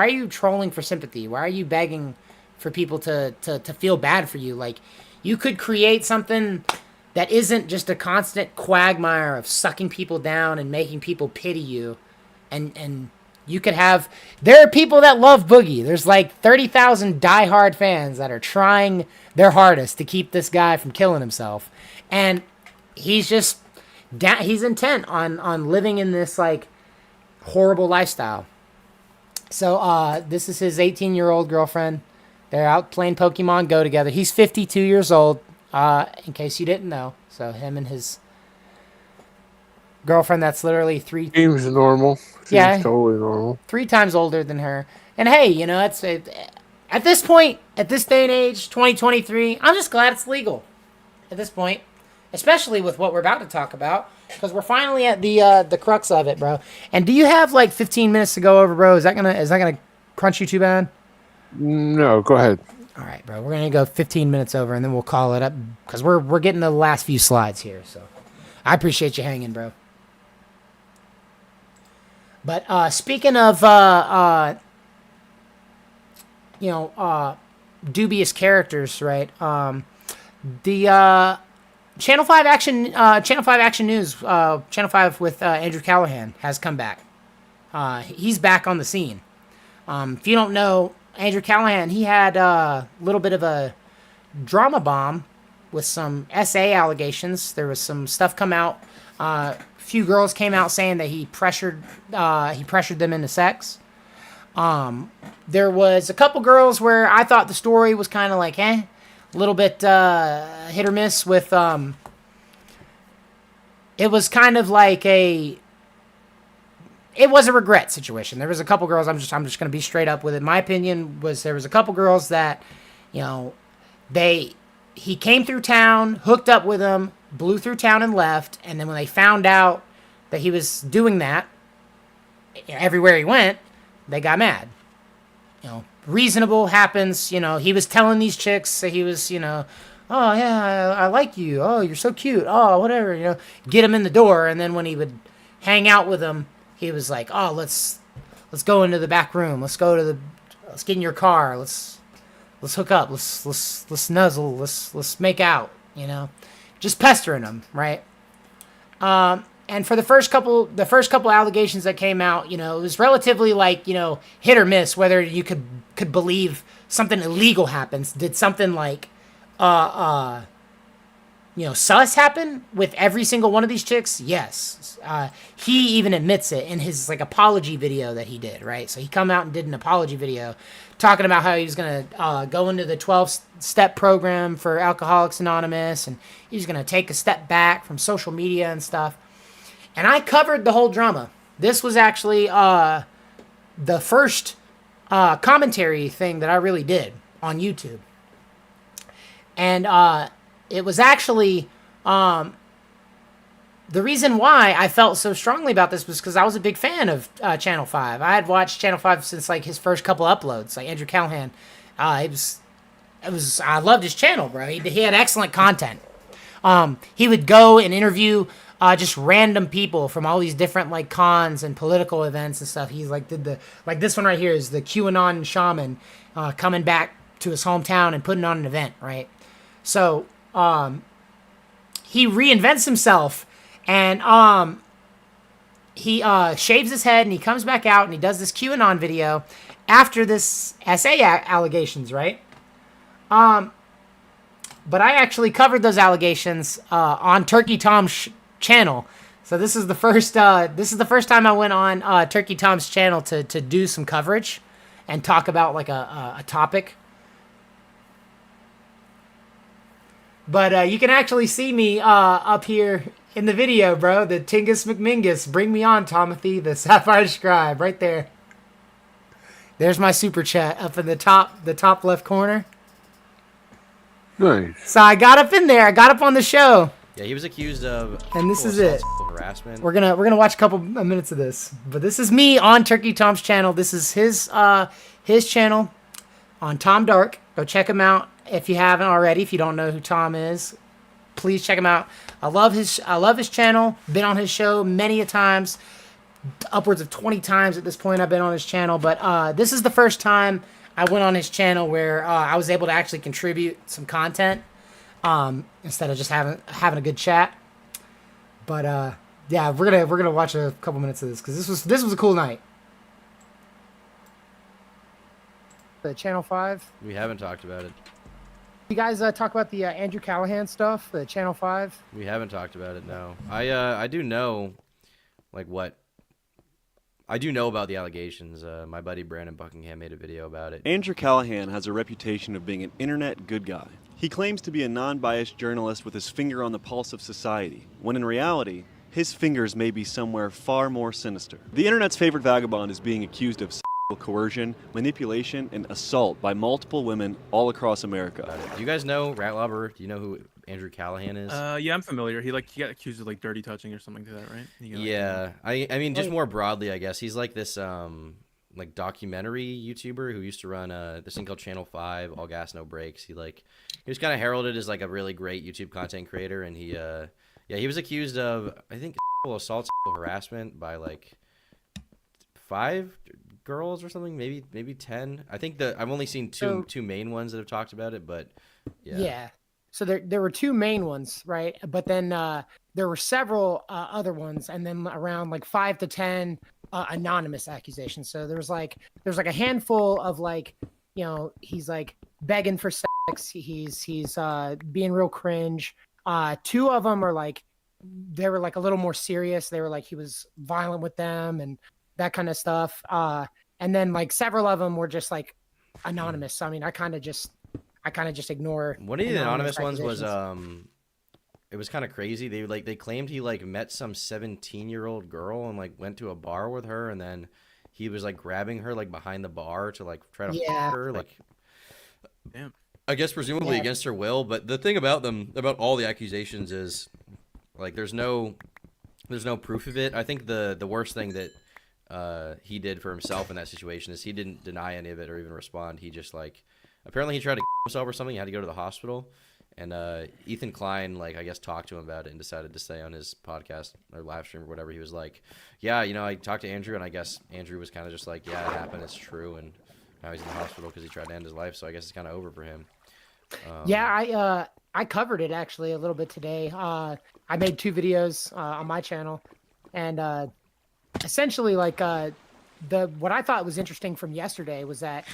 you trolling for sympathy? Why are you begging for people to feel bad for you? Like, you could create something that isn't just a constant quagmire of sucking people down and making people pity you. And you could have... There are people that love Boogie. There's like 30,000 diehard fans that are trying their hardest to keep this guy from killing himself. And he's just... he's intent on living in this like horrible lifestyle. So this is his 18-year-old girlfriend. They're out playing Pokimane Go together. He's 52 years old. In case you didn't know. So him and his girlfriend, that's literally Seems normal. Seems totally normal. 3 times older than her. And hey, it's at this point, at this day and age, 2023, I'm just glad it's legal at this point. Especially with what we're about to talk about. Because we're finally at the crux of it, bro. And do you have like 15 minutes to go over, bro? Is that gonna crunch you too bad? No, go ahead. All right, bro. We're gonna go 15 minutes over, and then we'll call it up because we're getting the last few slides here. So, I appreciate you hanging, bro. But speaking of dubious characters, right? The Channel 5 Action News, Channel 5 with Andrew Callahan has come back. He's back on the scene. If you don't know, Andrew Callahan, he had a little bit of a drama bomb with some SA allegations. There was some stuff come out. A few girls came out saying that he pressured them into sex. There was a couple girls where I thought the story was kind of like, a little bit hit or miss with. It was kind of like it was a regret situation. There was a couple girls. I'm just going to be straight up with it. My opinion was there was a couple girls that, he came through town, hooked up with them, blew through town and left. And then when they found out that he was doing that everywhere he went, they got mad. Reasonable happens. He was telling these chicks that he was, oh yeah, I like you. Oh, you're so cute. Oh, whatever. Get him in the door. And then when he would hang out with them, he was like, oh, let's go into the back room. Let's get in your car. Let's hook up. Let's nuzzle. Let's make out. Just pestering them, right? And for the first couple allegations that came out, it was relatively like, hit or miss whether you could believe something illegal happens. Did something like, sus happen with every single one of these chicks? Yes. He even admits it in his like apology video that he did, right? So he come out and did an apology video talking about how he was going to go into the 12-step program for Alcoholics Anonymous, and he was going to take a step back from social media and stuff. And I covered the whole drama. This was actually the first commentary thing that I really did on YouTube. And it was actually the reason why I felt so strongly about this was because I was a big fan of Channel 5. I had watched Channel 5 since like his first couple uploads. Like Andrew Callahan, I loved his channel, bro. He had excellent content. He would go and interview just random people from all these different like cons and political events and stuff. He's like did the like this one right here is the QAnon shaman coming back to his hometown and putting on an event, right? So he reinvents himself and he shaves his head and he comes back out and he does this QAnon video after this SA allegations, right? But I actually covered those allegations on Turkey Tom's channel. So this is the first time I went on Turkey Tom's channel to do some coverage and talk about like a topic. But you can actually see me up here in the video, bro. The Tingus McMingus. Bring me on, Tomothy, the Sapphire Scribe, right there. There's my super chat up in the top left corner. Nice. So I got up in there. I got up on the show. Yeah, he was accused of and this is it. Harassment. We're gonna watch a couple of minutes of this. But this is me on Turkey Tom's channel. This is his channel on Tom Dark. Go check him out if you haven't already. If you don't know who Tom is, please check him out. I love his channel. Been on his show many a times, upwards of 20 times at this point. I've been on his channel, but this is the first time I went on his channel where I was able to actually contribute some content instead of just having a good chat. But yeah, we're gonna watch a couple minutes of this because this was a cool night. The Channel 5. We haven't talked about it. You guys talk about the Andrew Callahan stuff, the Channel 5? We haven't talked about it, no. I do know, like, what... I do know about the allegations. My buddy Brandon Buckingham made a video about it. Andrew Callahan has a reputation of being an internet good guy. He claims to be a non-biased journalist with his finger on the pulse of society, when in reality, his fingers may be somewhere far more sinister. The internet's favorite vagabond is being accused of coercion, manipulation, and assault by multiple women all across America. Do you guys know Ratlobber? Do you know who Andrew Callahan is? Yeah, I'm familiar. He got accused of like dirty touching or something to that, right? Yeah, I mean just more broadly, I guess he's like this like documentary YouTuber who used to run this thing called Channel 5, All Gas No Breaks. He was kind of heralded as like a really great YouTube content creator, and he was accused of I think assault, harassment by like 5 girls or something, maybe 10. I think I've only seen two main ones that have talked about it, but yeah. So there were 2 main ones, right? But then there were several other ones, and then around like 5 to 10 anonymous accusations. So there's like a handful of like, you know, he's like begging for sex. He's being real cringe. 2 of them are like they were like a little more serious. They were like he was violent with them and that kind of stuff. And then like several of them were just like anonymous. So, I mean, I kind of just ignore. One of the anonymous ones was it was kind of crazy. They claimed he like met some 17-year-old girl and like went to a bar with her, and then he was like grabbing her like behind the bar to like try to fuck her, like damn. I guess presumably against her will. But the thing about all the accusations is like there's no proof of it. I think the worst thing that he did for himself in that situation is he didn't deny any of it or even respond. He just like apparently he tried to himself or something. He had to go to the hospital, and Ethan Klein like I guess talked to him about it and decided to say on his podcast or live stream or whatever. He was like, yeah, you know, I talked to Andrew, and I guess Andrew was kind of just like, yeah, it happened, it's true, and now he's in the hospital because he tried to end his life. So I guess it's kind of over for him. I covered it actually a little bit today. I made 2 videos on my channel, and essentially like what I thought was interesting from yesterday was that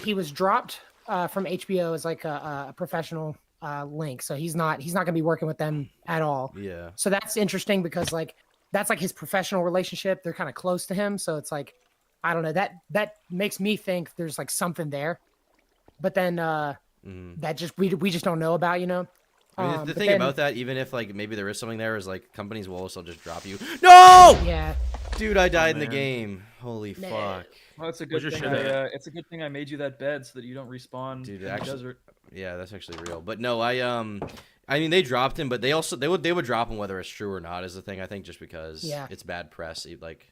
he was dropped from HBO as like a professional link, so he's not gonna be working with them at all. Yeah. So that's interesting because like that's like his professional relationship. They're kind of close to him, so it's like I don't know, that makes me think there's like something there, but then that just we just don't know about, you know. I mean, the thing about that, even if like maybe there is something there, is like companies will also just drop you. No! Yeah. Dude, I died in the game. Holy fuck. Well, it's a good thing. It's a good thing I made you that bed so that you don't respawn in the desert. Yeah, that's actually real. But no, I mean they dropped him, but they would drop him whether it's true or not is the thing. I think just because it's bad press, like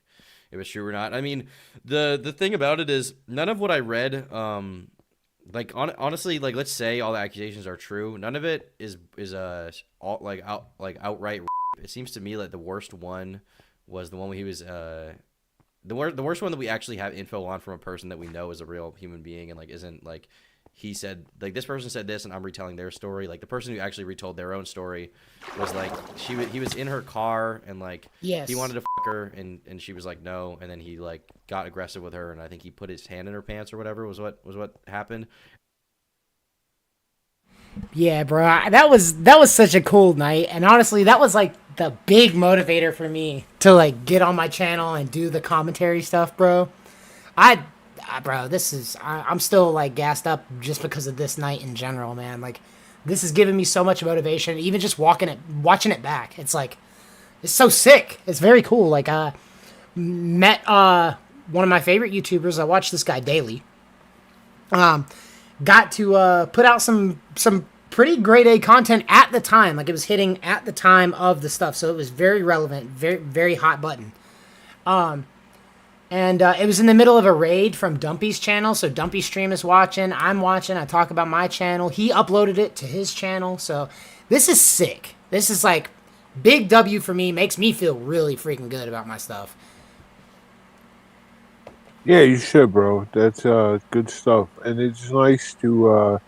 if it's true or not. I mean, the thing about it is none of what I read like honestly, like let's say all the accusations are true. None of it is outright. It seems to me like the worst one was the one where he was the worst one that we actually have info on from a person that we know is a real human being and like isn't like he said like this person said this and I'm retelling their story. Like the person who actually retold their own story was like he was in her car and like Yes. he wanted to fuck her and she was like no, and then he like got aggressive with her and I think he put his hand in her pants or whatever was what happened. Yeah, bro. That was such a cool night, and honestly, that was like the big motivator for me to like get on my channel and do the commentary stuff, bro. Bro, I'm still like gassed up just because of this night in general, man. Like, this has given me so much motivation. Even just watching it back, it's like, it's so sick. It's very cool. Like, met one of my favorite YouTubers. I watch this guy daily. Got to put out some pretty grade A content at the time. Like, it was hitting at the time of the stuff, so it was very relevant, very very hot button. And it was in the middle of a raid from Dumpy's channel, so Dumpy stream is watching, I'm watching, I talk about my channel. He uploaded it to his channel, so this is sick. This is like big W for me, makes me feel really freaking good about my stuff. Yeah, you should, bro. That's good stuff, and it's nice to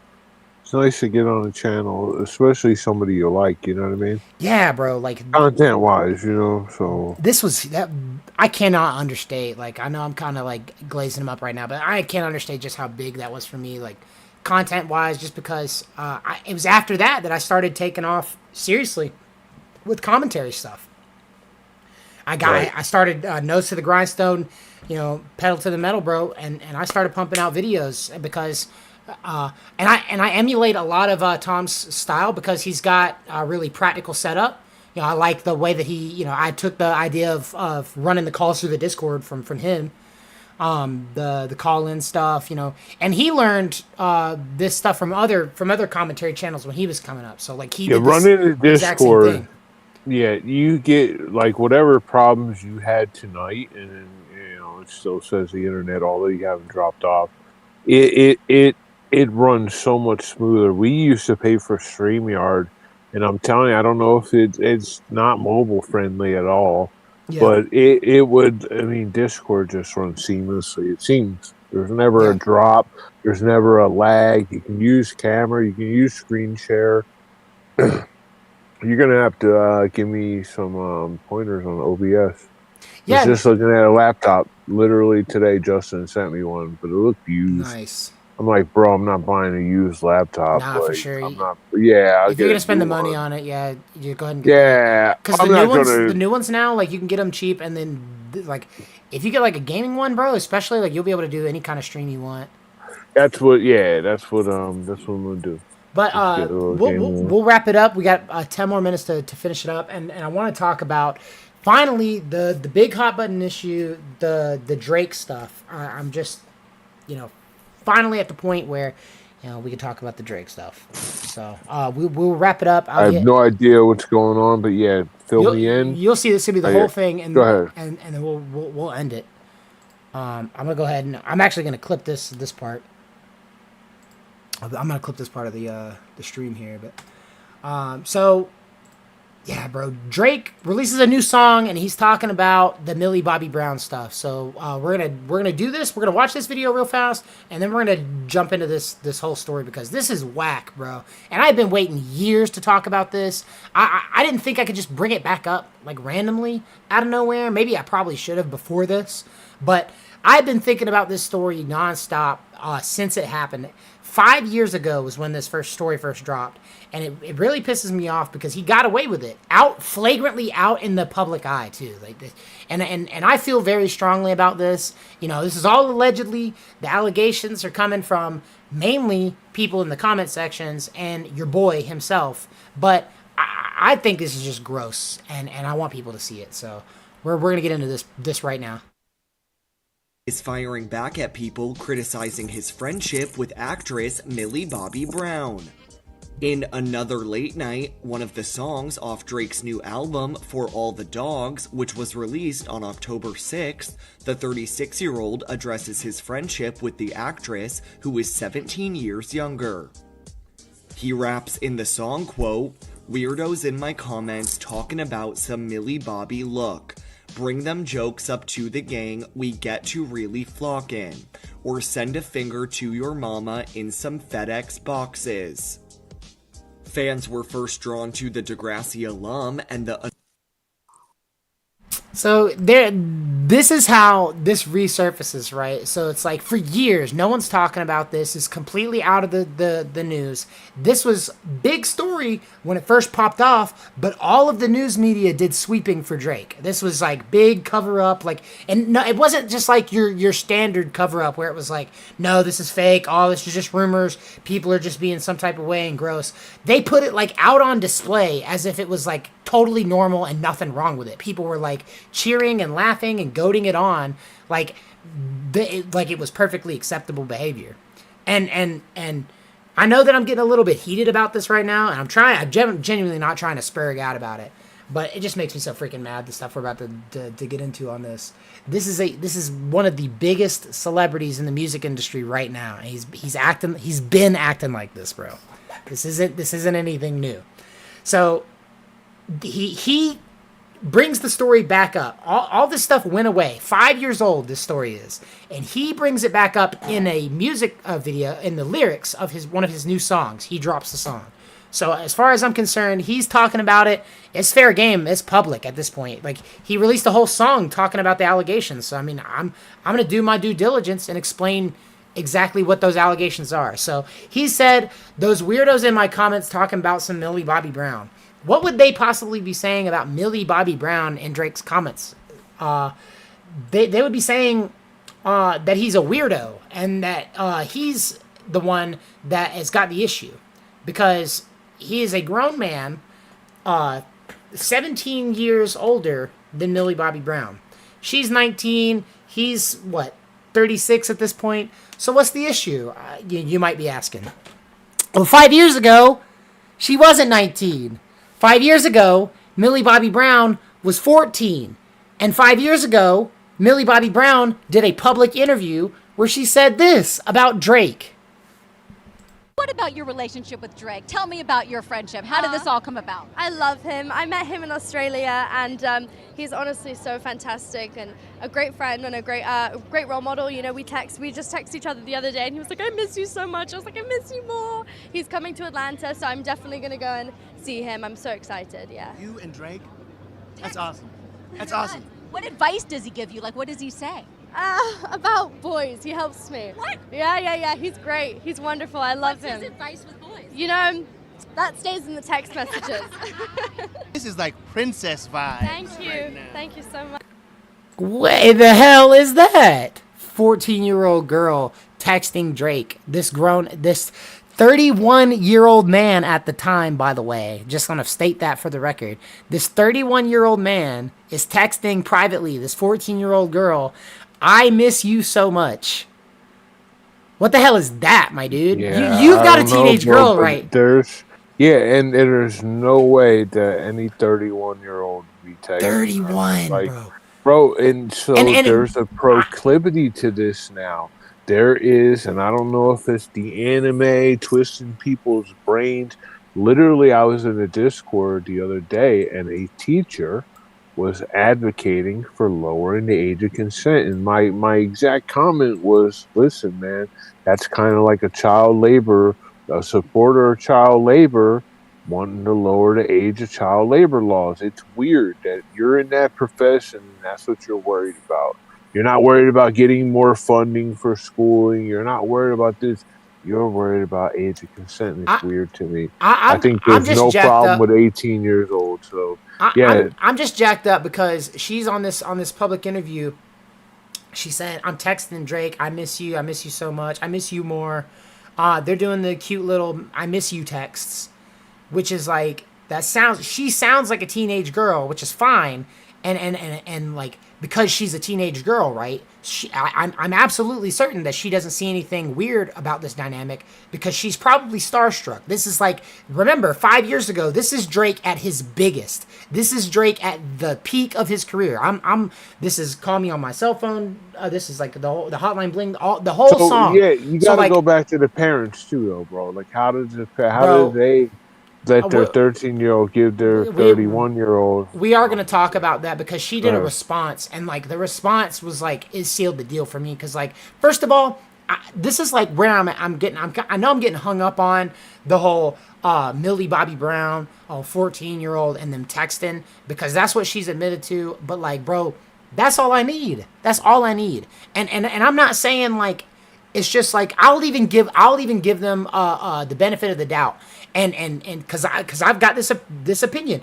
get on the channel, especially somebody you like. You know what I mean? Yeah, bro. Like content wise, you know. So this was that I cannot understate. Like I know I'm kind of like glazing him up right now, but I can't understate just how big that was for me. Like content wise, just because it was after that I started taking off seriously with commentary stuff. I started Nose to the Grindstone, you know, Pedal to the Metal, bro, and I started pumping out videos because, and I emulate a lot of Tom's style because he's got a really practical setup. You know, I like the way that he, you know, I took the idea of running the calls through the Discord from him, the call-in stuff, you know, and he learned this stuff from other commentary channels when he was coming up. So like he did running the exact same Discord. thing. Yeah, you get like whatever problems you had tonight, and then, you know, it still says the internet, although you haven't dropped off. It runs so much smoother. We used to pay for StreamYard, and I'm telling you, I don't know if it's not mobile friendly at all, but it would. I mean, Discord just runs seamlessly. It seems there's never a drop, there's never a lag. You can use camera, you can use screen share. You're gonna have to give me some pointers on OBS. Yeah, I was just looking at a laptop literally today. Justin sent me one, but it looked used. Nice. I'm like, bro, I'm not buying a used laptop. Nah, for sure. I'm not. Yeah, if you're gonna spend the money on it, yeah, you go ahead and get because the new ones now, like you can get them cheap, and then like if you get like a gaming one, bro, especially like you'll be able to do any kind of stream you want. That's what I'm gonna do. But we'll wrap it up. We got 10 more minutes to finish it up, and I want to talk about finally the big hot button issue, the Drake stuff. I'm just, you know, finally at the point where, you know, we can talk about the Drake stuff. So we'll wrap it up. I have no idea what's going on, but yeah, fill me in. You'll see this will be the whole thing, and go ahead. and then we'll end it. I'm gonna go ahead and I'm actually gonna clip this part. I'm gonna clip this part of the stream here, but so yeah, bro. Drake releases a new song and he's talking about the Millie Bobby Brown stuff. So we're gonna do this. We're gonna watch this video real fast, and then we're gonna jump into this whole story because this is whack, bro. And I've been waiting years to talk about this. I didn't think I could just bring it back up like randomly out of nowhere. Maybe I probably should have before this, but I've been thinking about this story nonstop since it happened. 5 years ago was when this story first dropped, and it really pisses me off because he got away with it, flagrantly out in the public eye too. Like this, and I feel very strongly about this. You know, this is all allegedly. The allegations are coming from mainly people in the comment sections and your boy himself. But I think this is just gross, and I want people to see it. So we're gonna get into this right now. Is firing back at people criticizing his friendship with actress Millie Bobby Brown. In another late night, one of the songs off Drake's new album, For All the Dogs, which was released on October 6th, the 36-year-old addresses his friendship with the actress, who is 17 years younger. He raps in the song, quote, "Weirdos in my comments talking about some Millie Bobby look. Bring them jokes up to the gang, we get to really flockin'. Or send a finger to your mama in some FedEx boxes." Fans were first drawn to the Degrassi alum and the... So this is how this resurfaces, right? So it's like for years, no one's talking about this. It's completely out of the news. This was big story when it first popped off, but all of the news media did sweeping for Drake. This was like big cover up, like, and no, it wasn't just like your standard cover up where it was like, no, this is fake. Oh, this is just rumors. People are just being some type of way and gross. They put it like out on display as if it was like totally normal and nothing wrong with it. People were like cheering and laughing and goading it on like it was perfectly acceptable behavior. And I know that I'm getting a little bit heated about this right now, and I'm genuinely not trying to spurg out about it, but it just makes me so freaking mad, the stuff we're about to get into on this. This is one of the biggest celebrities in the music industry right now. And he's been acting like this, bro. This isn't anything new. So he brings the story back up. All this stuff went away. 5 years old, this story is. And he brings it back up in a music video, in the lyrics of one of his new songs. He drops the song. So as far as I'm concerned, he's talking about it. It's fair game. It's public at this point. Like, he released a whole song talking about the allegations. So, I mean, I'm going to do my due diligence and explain exactly what those allegations are. So he said, those weirdos in my comments talking about some Millie Bobby Brown. What would they possibly be saying about Millie Bobby Brown in Drake's comments? They would be saying that he's a weirdo and that he's the one that has got the issue because he is a grown man, 17 years older than Millie Bobby Brown. She's 19. He's, 36 at this point. So what's the issue? You might be asking. Well, 5 years ago, she wasn't 19. 5 years ago, Millie Bobby Brown was 14. And 5 years ago, Millie Bobby Brown did a public interview where she said this about Drake. What about your relationship with Drake? Tell me about your friendship. How did this all come about? I love him. I met him in Australia, and he's honestly so fantastic and a great friend and a great role model. You know, we just texted each other the other day, and he was like, "I miss you so much." I was like, "I miss you more." He's coming to Atlanta, so I'm definitely gonna go and see him. I'm so excited. Yeah. You and Drake? That's awesome. That's awesome. What advice does he give you? Like, what does he say? About boys. He helps me. What? Yeah. He's great. He's wonderful. I love him. What's his advice with boys? You know, that stays in the text messages. This is like princess vibes. Thank you. Right now. Thank you so much. What the hell is that? 14-year-old girl texting Drake. This 31-year-old man at the time, by the way. Just want to state that for the record. This 31-year-old man is texting privately this 14-year-old girl, "I miss you so much." What the hell is that, my dude? Yeah, You've got a teenage girl, right? And there's no way that any 31-year-old be taking 31, bro. And so there's a proclivity to this now. There is, and I don't know if it's the anime twisting people's brains. Literally, I was in a Discord the other day, and a teacher was advocating for lowering the age of consent. And my exact comment was, listen, man, that's kind of like a supporter of child labor wanting to lower the age of child labor laws. It's weird that you're in that profession and that's what you're worried about. You're not worried about getting more funding for schooling. You're not worried about this. You're worried about age of consent. And it's weird to me. I think there's no problem with 18 years old. So I'm just jacked up because she's on this public interview. She said, "I'm texting Drake. I miss you. I miss you so much. I miss you more." They're doing the cute little "I miss you" texts, which is like she sounds like a teenage girl, which is fine. and like, because she's a teenage girl, right? I'm absolutely certain that she doesn't see anything weird about this dynamic because she's probably starstruck. This is like, remember, 5 years ago, this is Drake at his biggest. This is Drake at the peak of his career. This is Call Me on My Cell Phone. This is like the Hotline Bling, the whole song. Yeah, you gotta go back to the parents too, though, bro. Like, how did they let their 13-year-old give their 31-year-old? We are going to talk about that because she did a response, and like the response was like, it sealed the deal for me. Because like, first of all, this is like where I know I'm getting hung up on the whole Millie Bobby Brown, 14-year-old, and them texting, because that's what she's admitted to. But like, bro, that's all I need. That's all I need. And I'm not saying like, it's just like, I'll even give them the benefit of the doubt. And because I've got this opinion,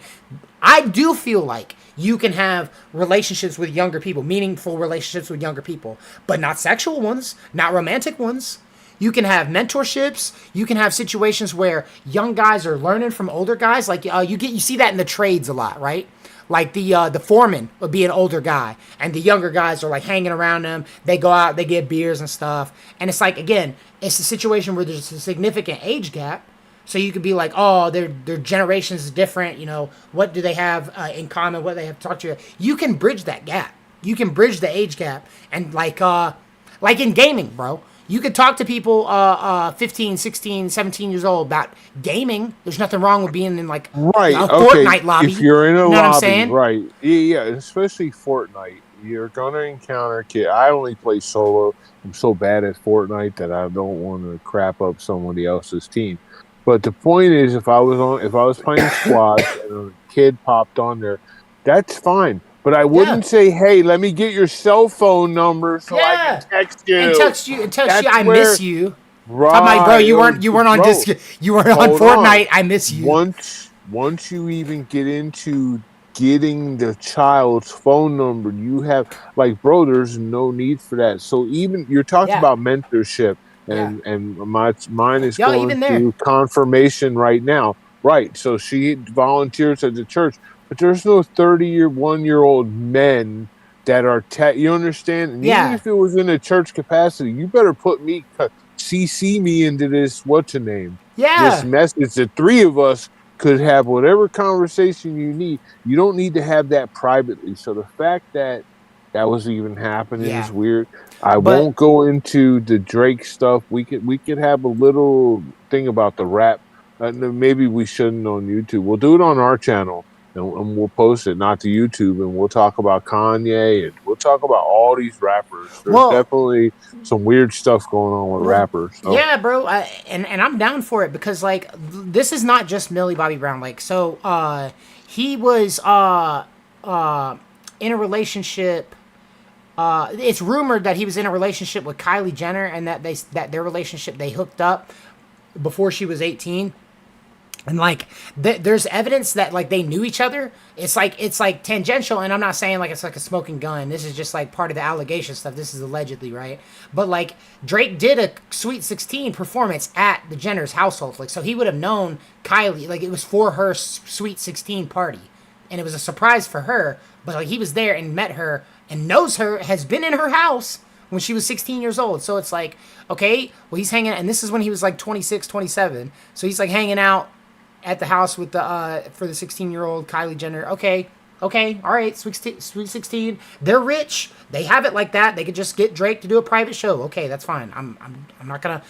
I do feel like you can have relationships with younger people, meaningful relationships with younger people, but not sexual ones, not romantic ones. You can have mentorships. You can have situations where young guys are learning from older guys. Like you see that in the trades a lot, right? Like the foreman would be an older guy, and the younger guys are like hanging around them. They go out, they get beers and stuff, and it's like, again, it's a situation where there's a significant age gap. So you could be like, oh, their generations is different. You know, what do they have in common? What they have to talk to you. You can bridge that gap. You can bridge the age gap. And like in gaming, bro, you could talk to people 15, 16, 17 years old about gaming. There's nothing wrong with being in like a Fortnite lobby. If you're in a lobby, what I'm saying? Right. Yeah, especially Fortnite. You're going to encounter kids. I only play solo. I'm so bad at Fortnite that I don't want to crap up somebody else's team. But the point is, if I was playing squads and a kid popped on there, that's fine. But I wouldn't say, "Hey, let me get your cell phone number so I can text you." And text you. I miss you. Right, I'm like, bro, you weren't on Fortnite. I miss you. Once you even get into getting the child's phone number, you have like, bro, there's no need for that. So even you're talking about mentorship. And mine is going through confirmation right now. Right. So she volunteers at the church, but there's no 31-year-old men that are, you understand? And even if it was in a church capacity, you better put me, CC me into this, what's your name? This message. The three of us could have whatever conversation you need. You don't need to have that privately. So the fact that was even happening is weird. I won't go into the Drake stuff. We could have a little thing about the rap. Maybe we shouldn't on YouTube. We'll do it on our channel, and we'll post it, not to YouTube, and we'll talk about Kanye, and we'll talk about all these rappers. There's definitely some weird stuff going on with rappers. So. Yeah, bro, and I'm down for it because like this is not just Millie Bobby Brown. Like he was in a relationship. It's rumored that he was in a relationship with Kylie Jenner, and that their relationship, they hooked up before she was 18. And like there's evidence that like they knew each other. It's like tangential, and I'm not saying like it's like a smoking gun. This is just like part of the allegation stuff. This is allegedly, right? But like Drake did a Sweet 16 performance at the Jenner's household, like so he would have known Kylie. Like it was for her Sweet 16 party, and it was a surprise for her. But like he was there and met her and knows her, has been in her house when she was 16 years old. So it's like, okay, well he's hanging, and this is when he was like 26, 27. So he's like hanging out at the house with for the 16-year-old Kylie Jenner. Okay, all right, Sweet 16. They're rich. They have it like that. They could just get Drake to do a private show. Okay, that's fine. I'm not gonna.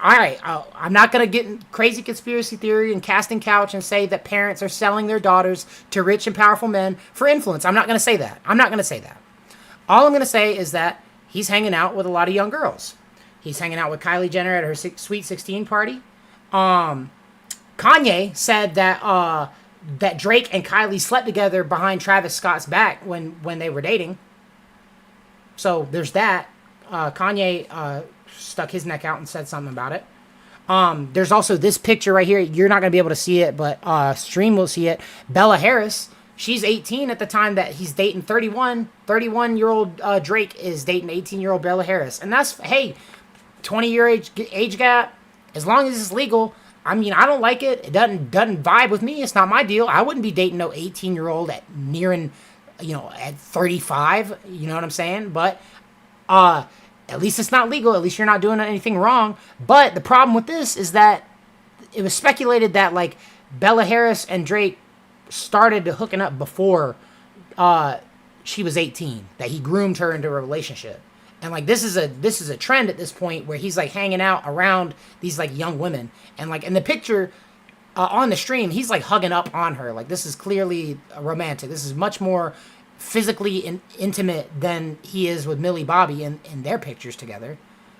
All right, I'm not gonna get in crazy conspiracy theory and casting couch and say that parents are selling their daughters to rich and powerful men for influence. I'm not gonna say that. All I'm gonna say is that he's hanging out with a lot of young girls. He's hanging out with Kylie Jenner at her Sweet 16 party. Kanye said that that Drake and Kylie slept together behind Travis Scott's back when they were dating. So there's that. Kanye stuck his neck out and said something about it. There's also this picture right here. You're not going to be able to see it, but stream will see it. Bella Harris, she's 18 at the time that he's dating 31-year-old Drake is dating 18-year-old Bella Harris. And that's, hey, 20-year age gap, as long as it's legal. I mean, I don't like it. It doesn't vibe with me. It's not my deal. I wouldn't be dating no 18-year-old at nearing at 35, you know what I'm saying? But at least it's not legal. At least you're not doing anything wrong. But the problem with this is that it was speculated that like Bella Harris and Drake started hooking up before she was 18, that he groomed her into a relationship. And like this is a trend at this point where he's like hanging out around these like young women, and like in the picture on the stream he's like hugging up on her. Like this is clearly romantic. This is much more physically intimate than he is with Millie Bobby in their pictures together.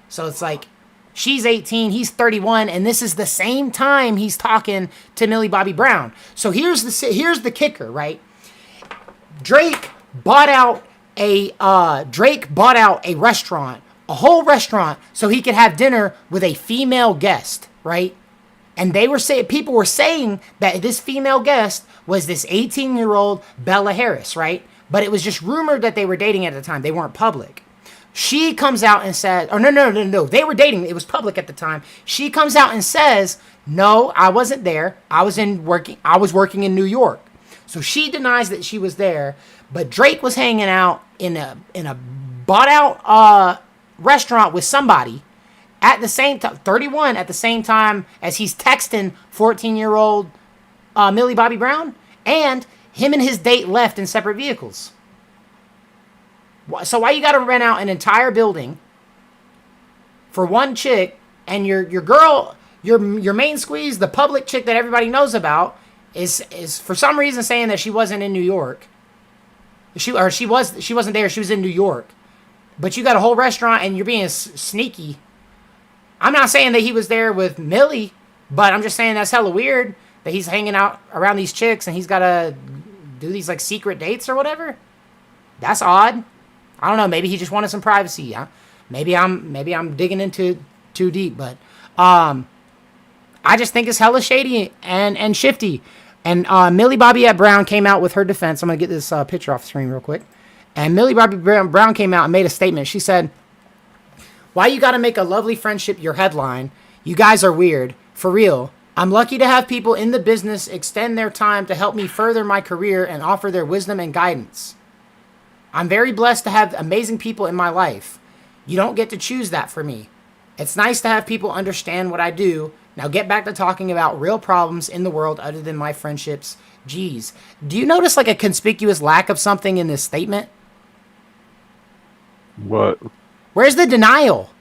So it's like she's 18, he's 31, and this is the same time he's talking to Millie Bobby Brown. So here's the kicker, right? Drake bought out a restaurant, a whole restaurant, so he could have dinner with a female guest, right? And people were saying that this female guest was this 18-year-old Bella Harris, right? But it was just rumored that they were dating at the time. They weren't public. She comes out and said, no, they were dating. It was public at the time. She comes out and says, no, I wasn't there. I was working in New York. So she denies that she was there, but Drake was hanging out in a bought out restaurant with somebody at the same time, 31, at the same time as he's texting 14-year-old Millie Bobby Brown, and him and his date left in separate vehicles. So why you got to rent out an entire building for one chick, and your girl, your main squeeze, the public chick that everybody knows about, is for some reason saying that she wasn't in New York. She wasn't there. She was in New York. But you got a whole restaurant and you're being sneaky. I'm not saying that he was there with Millie, but I'm just saying that's hella weird that he's hanging out around these chicks and he's got to do these like secret dates or whatever. That's odd. I don't know. Maybe he just wanted some privacy. Huh? Maybe I'm digging into too deep, but I just think it's hella shady and shifty. And Millie Bobby Brown came out with her defense. I'm going to get this picture off the screen real quick. And Millie Bobby Brown came out and made a statement. She said, "Why you got to make a lovely friendship your headline? You guys are weird. For real. I'm lucky to have people in the business extend their time to help me further my career and offer their wisdom and guidance. I'm very blessed to have amazing people in my life. You don't get to choose that for me. It's nice to have people understand what I do. Now get back to talking about real problems in the world other than my friendships. Geez." Do you notice like a conspicuous lack of something in this statement? What? Where's the denial?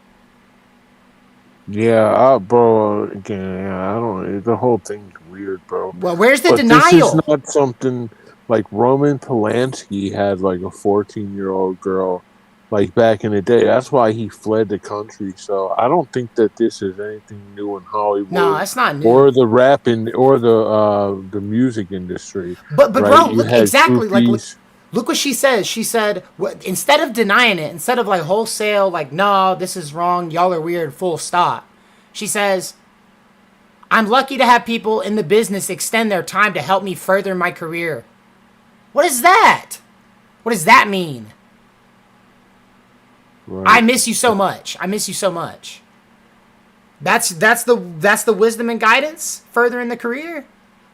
Yeah, bro. Again, I don't. The whole thing's weird, bro. Well, where's the but denial? This is not something like Roman Polanski had like a 14-year-old girl like back in the day. That's why he fled the country. So I don't think that this is anything new in Hollywood. No, that's not new. Or the rap or the music industry. But right? bro, look, exactly. Groupies. Like look what she says. She said, instead of denying it, instead of like wholesale, like, no, this is wrong, y'all are weird, full stop. She says, I'm lucky to have people in the business extend their time to help me further my career. What is that? What does that mean? Right. I miss you so much. I miss you so much. That's the wisdom and guidance further in the career.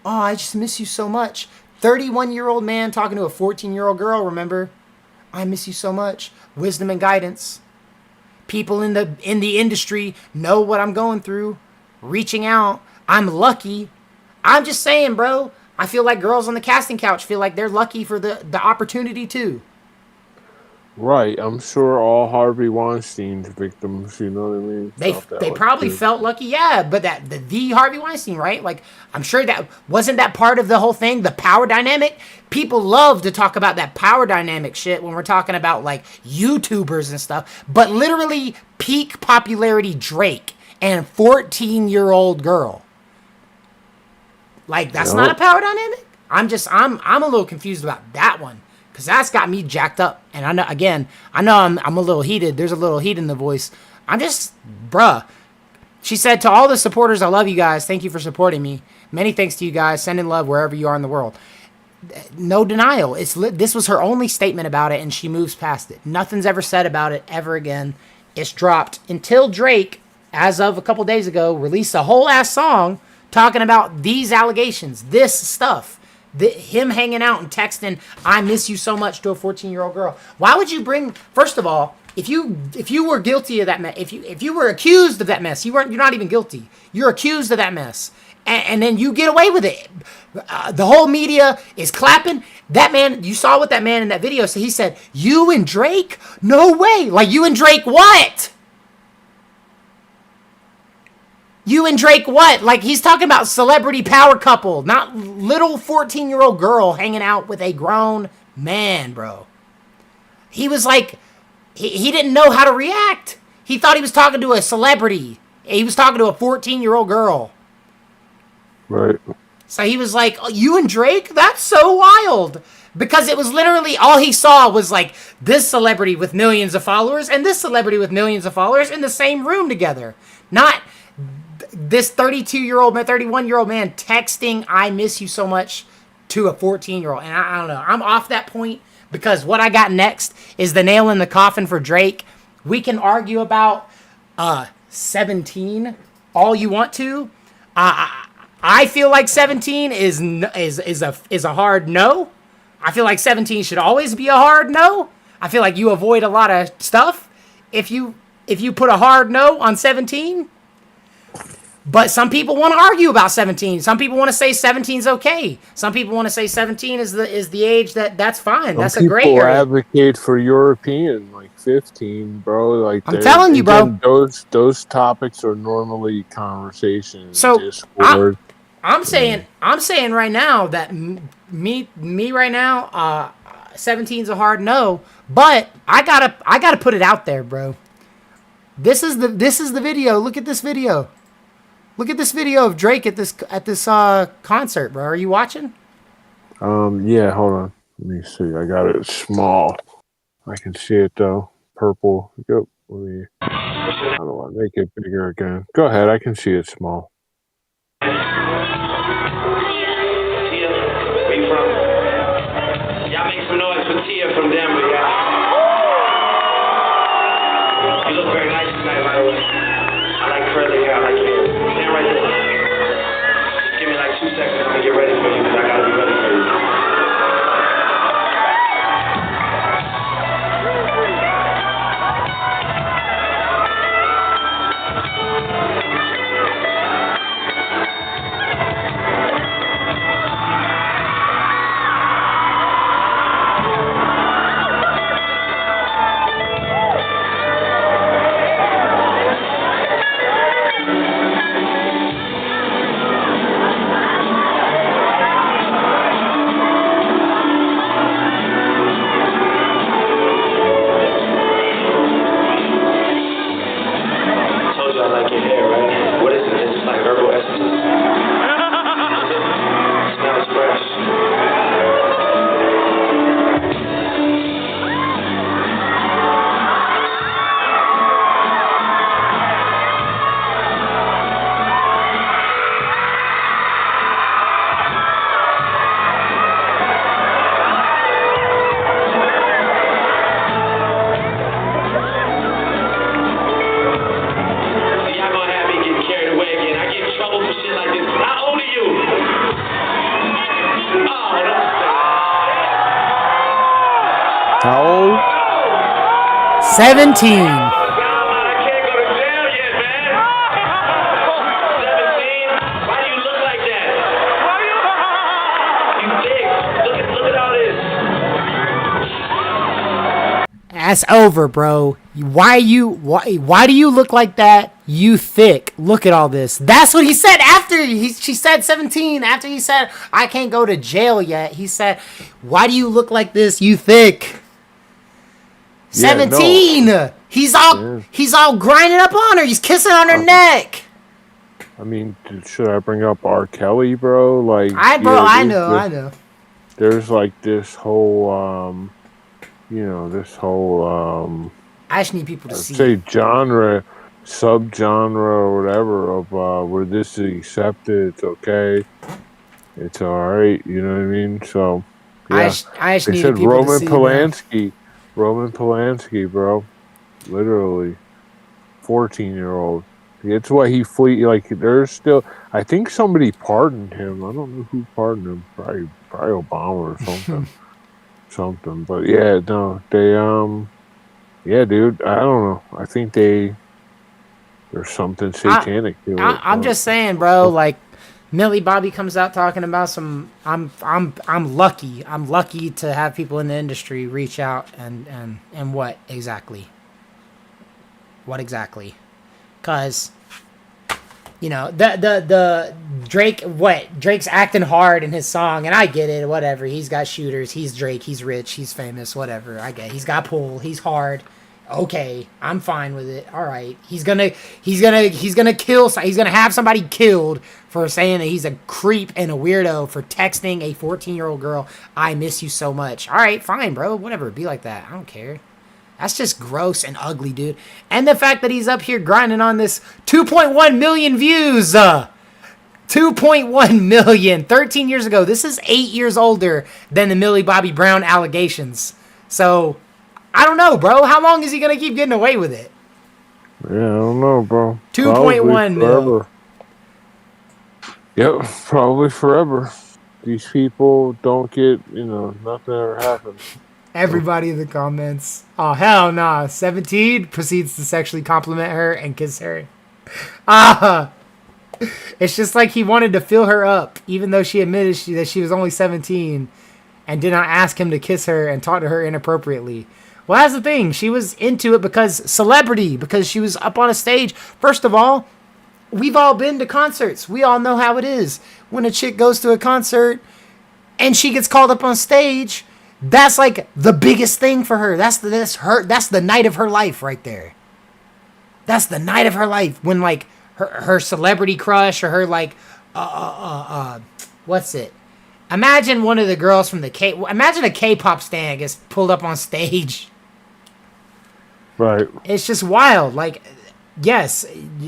Oh, I just miss you so much. 31-year-old man talking to a 14-year-old girl, remember? I miss you so much. Wisdom and guidance. People in the industry know what I'm going through. Reaching out. I'm lucky. I'm just saying, bro. I feel like girls on the casting couch feel like they're lucky for the opportunity too. Right. I'm sure all Harvey Weinstein's victims, you know what I mean? They probably felt lucky, yeah, but the Harvey Weinstein, right? Like, I'm sure that wasn't that part of the whole thing, the power dynamic? People love to talk about that power dynamic shit when we're talking about like YouTubers and stuff, but literally peak popularity Drake and 14-year-old girl. Like, that's not a power dynamic? I'm a little confused about that one. Because that's got me jacked up. And I know I'm a little heated. There's a little heat in the voice. I'm just, bruh. She said, to all the supporters, I love you guys. Thank you for supporting me. Many thanks to you guys. Sending love wherever you are in the world. No denial. This was her only statement about it, and she moves past it. Nothing's ever said about it ever again. It's dropped until Drake, as of a couple days ago, released a whole ass song talking about these allegations, this stuff. him hanging out and texting, "I miss you so much" to a 14-year-old girl. Why would you bring? First of all, if you were guilty of that mess, if you were accused of that mess, you're not even guilty. You're accused of that mess, and then you get away with it. The whole media is clapping. That man, you saw what that man in that video said. He said, "You and Drake? No way!" Like, you and Drake what? You and Drake what? Like, he's talking about celebrity power couple, not little 14-year-old girl hanging out with a grown man, bro. He was like, he didn't know how to react. He thought he was talking to a celebrity. He was talking to a 14-year-old girl. Right. So he was like, "Oh, you and Drake? That's so wild." Because it was literally all he saw was like this celebrity with millions of followers and this celebrity with millions of followers in the same room together. Not this 32-year-old, 31-year-old man texting, "I miss you so much" to a 14-year-old. And I don't know. I'm off that point because what I got next is the nail in the coffin for Drake. We can argue about 17 all you want to. I feel like 17 is a hard no. I feel like 17 should always be a hard no. I feel like you avoid a lot of stuff if you put a hard no on 17. But some people want to argue about 17. Some people want to say 17 is okay. Some people want to say 17 is the age that's fine. That's a great area. People advocate for European, like 15, bro. Like, I'm telling you, bro. Those topics are normally conversation. So Discord. I'm saying right now that me right now, 17's a hard no. But I gotta put it out there, bro. This is the video. Look at this video. Look at this video of Drake at this concert, bro. Are you watching? Yeah, hold on. Let me see. I got it small. I can see it though. Purple. Go. How do I make it bigger again? Go ahead. I can see it small. Tia, where you from? Y'all make some noise for Tia from Denver, y'all. You look very nice tonight, by the way. I like curly hair. I like your hair. Stand right there. Just give me like 2 seconds. I'm gonna get ready for you because I gotta be ready for you. How old? 17. That's over, bro. Why do you look like that? You thick. Look at all this. That's what he said after she said 17. After he said, "I can't go to jail yet," he said, "Why do you look like this? You thick." 17. No. He's all grinding up on her. He's kissing on her neck. I mean, should I bring up R. Kelly, bro? Like, I know. There's like this whole I just need people to see. Say genre, subgenre, or whatever of where this is accepted. It's okay. It's all right. You know what I mean? So yeah, I just they need said people Roman to see. Polanski. Roman Polanski, bro. Literally, 14-year-old. It's what he like. There's still. I think somebody pardoned him. I don't know who pardoned him. Probably probably Obama or something. Something. But yeah, no, they yeah, dude, I don't know. I think there's something satanic to it. I'm just saying, bro. Like, Millie Bobby comes out talking about some. I'm lucky. I'm lucky to have people in the industry reach out and what exactly? What exactly? Cause, you know, the Drake. What Drake's acting hard in his song, and I get it. Whatever. He's got shooters. He's Drake. He's rich. He's famous. Whatever. I get it. He's got pull. He's hard. Okay, I'm fine with it. All right, he's gonna kill. He's gonna have somebody killed for saying that he's a creep and a weirdo for texting a 14-year-old girl, "I miss you so much." All right, fine, bro. Whatever. Be like that. I don't care. That's just gross and ugly, dude. And the fact that he's up here grinding on this 2.1 million views. 2.1 million. 13 years ago. This is 8 years older than the Millie Bobby Brown allegations. So, I don't know, bro. How long is he going to keep getting away with it? Yeah, I don't know, bro. 2.1 mil. Yep, probably forever. These people don't get, nothing ever happens. Everybody in the comments. Oh, hell nah. 17 proceeds to sexually compliment her and kiss her. It's just like he wanted to fill her up, even though she admitted that she was only 17 and did not ask him to kiss her and talk to her inappropriately. Well, that's the thing. She was into it because celebrity, because she was up on a stage. First of all, we've all been to concerts. We all know how it is. When a chick goes to a concert and she gets called up on stage, that's like the biggest thing for her. That's the night of her life right there. That's the night of her life when like her celebrity crush or her like what's it? Imagine one of the girls from imagine a K-pop stan gets pulled up on stage. Right. It's just wild. Like, yes,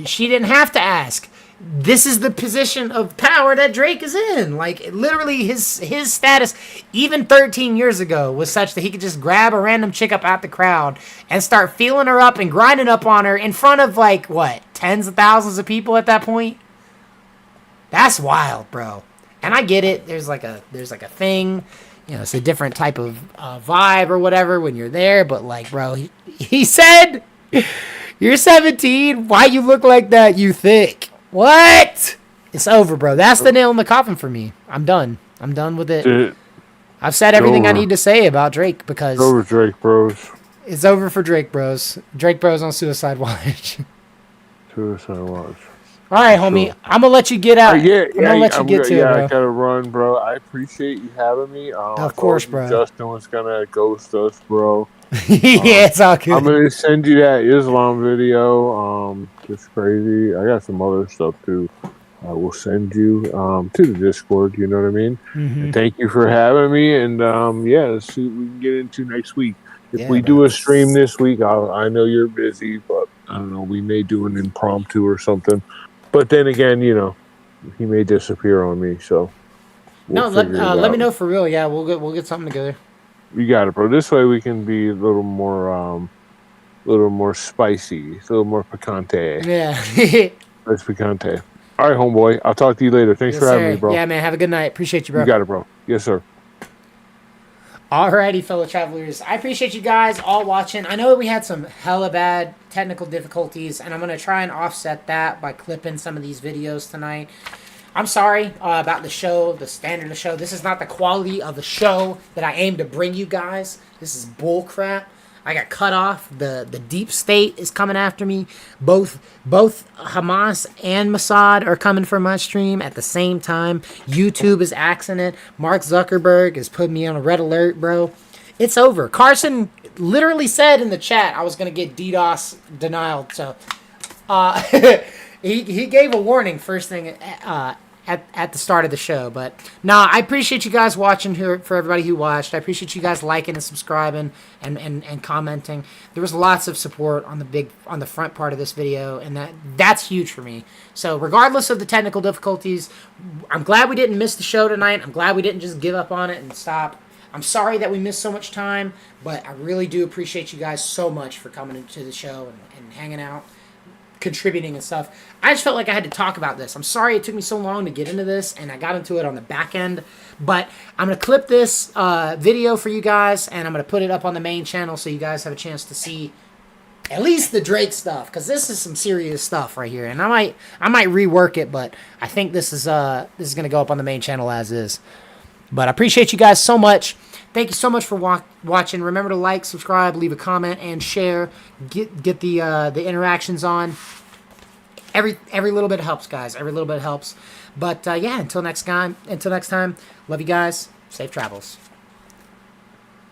she didn't have to ask. This is the position of power that Drake is in. Like, literally, his status, even 13 years ago, was such that he could just grab a random chick up out the crowd and start feeling her up and grinding up on her in front of, like, what, tens of thousands of people at that point? That's wild, bro. And I get it. There's like a thing. It's a different type of vibe or whatever when you're there. But, like, bro, he said, you're 17. Why you look like that? You thick. What? It's over, bro. That's the nail in the coffin for me. I'm done. I'm done with it. I've said everything I need to say about Drake because... It's over, Drake Bros. It's over for Drake Bros. Drake Bros on Suicide Watch. Suicide Watch. All right, homie. I'm going to let you get out. I'm going to let you get to it, bro. I got to run, bro. I appreciate you having me. Of course, bro. Justin was going to ghost us, bro. Yeah, it's all good. I'm going to send you that Islam video. It's crazy. I got some other stuff, too. I will send you to the Discord, you know what I mean? Mm-hmm. And thank you for having me. And, let's see what we can get into next week. If we do a stream this week, I know you're busy, but I don't know. We may do an impromptu or something. But then again, he may disappear on me, so let me know for real. Yeah, we'll get something together. You got it, bro. This way we can be a little more spicy, a little more picante. Yeah, that's picante. All right, homeboy. I'll talk to you later. Thanks for having me, bro. Yeah, man. Have a good night. Appreciate you, bro. You got it, bro. Yes, sir. Alrighty, fellow travelers. I appreciate you guys all watching. I know we had some hella bad technical difficulties, and I'm going to try and offset that by clipping some of these videos tonight. I'm sorry about the show, the standard of the show. This is not the quality of the show that I aim to bring you guys. This is bull crap. I got cut off. The deep state is coming after me. Both Hamas and Mossad are coming for my stream at the same time. YouTube is axing it. Mark Zuckerberg is putting me on a red alert, bro. It's over. Carson literally said in the chat I was going to get DDoS denial. So he gave a warning first thing at the start of the show. But nah, I appreciate you guys watching here. For everybody who watched, I appreciate you guys liking and subscribing and commenting. There was lots of support on the front part of this video, and that's huge for me. So regardless of the technical difficulties, I'm glad we didn't miss the show tonight. I'm glad we didn't just give up on it and stop. I'm sorry that we missed so much time, but I really do appreciate you guys so much for coming into the show and hanging out. contributing and stuff. I just felt like I had to talk about this. I'm sorry it took me so long to get into this, and I got into it on the back end. But I'm going to clip this video for you guys, and I'm going to put it up on the main channel so you guys have a chance to see at least the Drake stuff, because this is some serious stuff right here. And I might rework it, but I think this is going to go up on the main channel as is. But I appreciate you guys so much. Thank you so much for watching. Remember to like, subscribe, leave a comment, and share. Get the interactions on. Every little bit helps, guys. Every little bit helps. But yeah, until next time. Love you guys. Safe travels.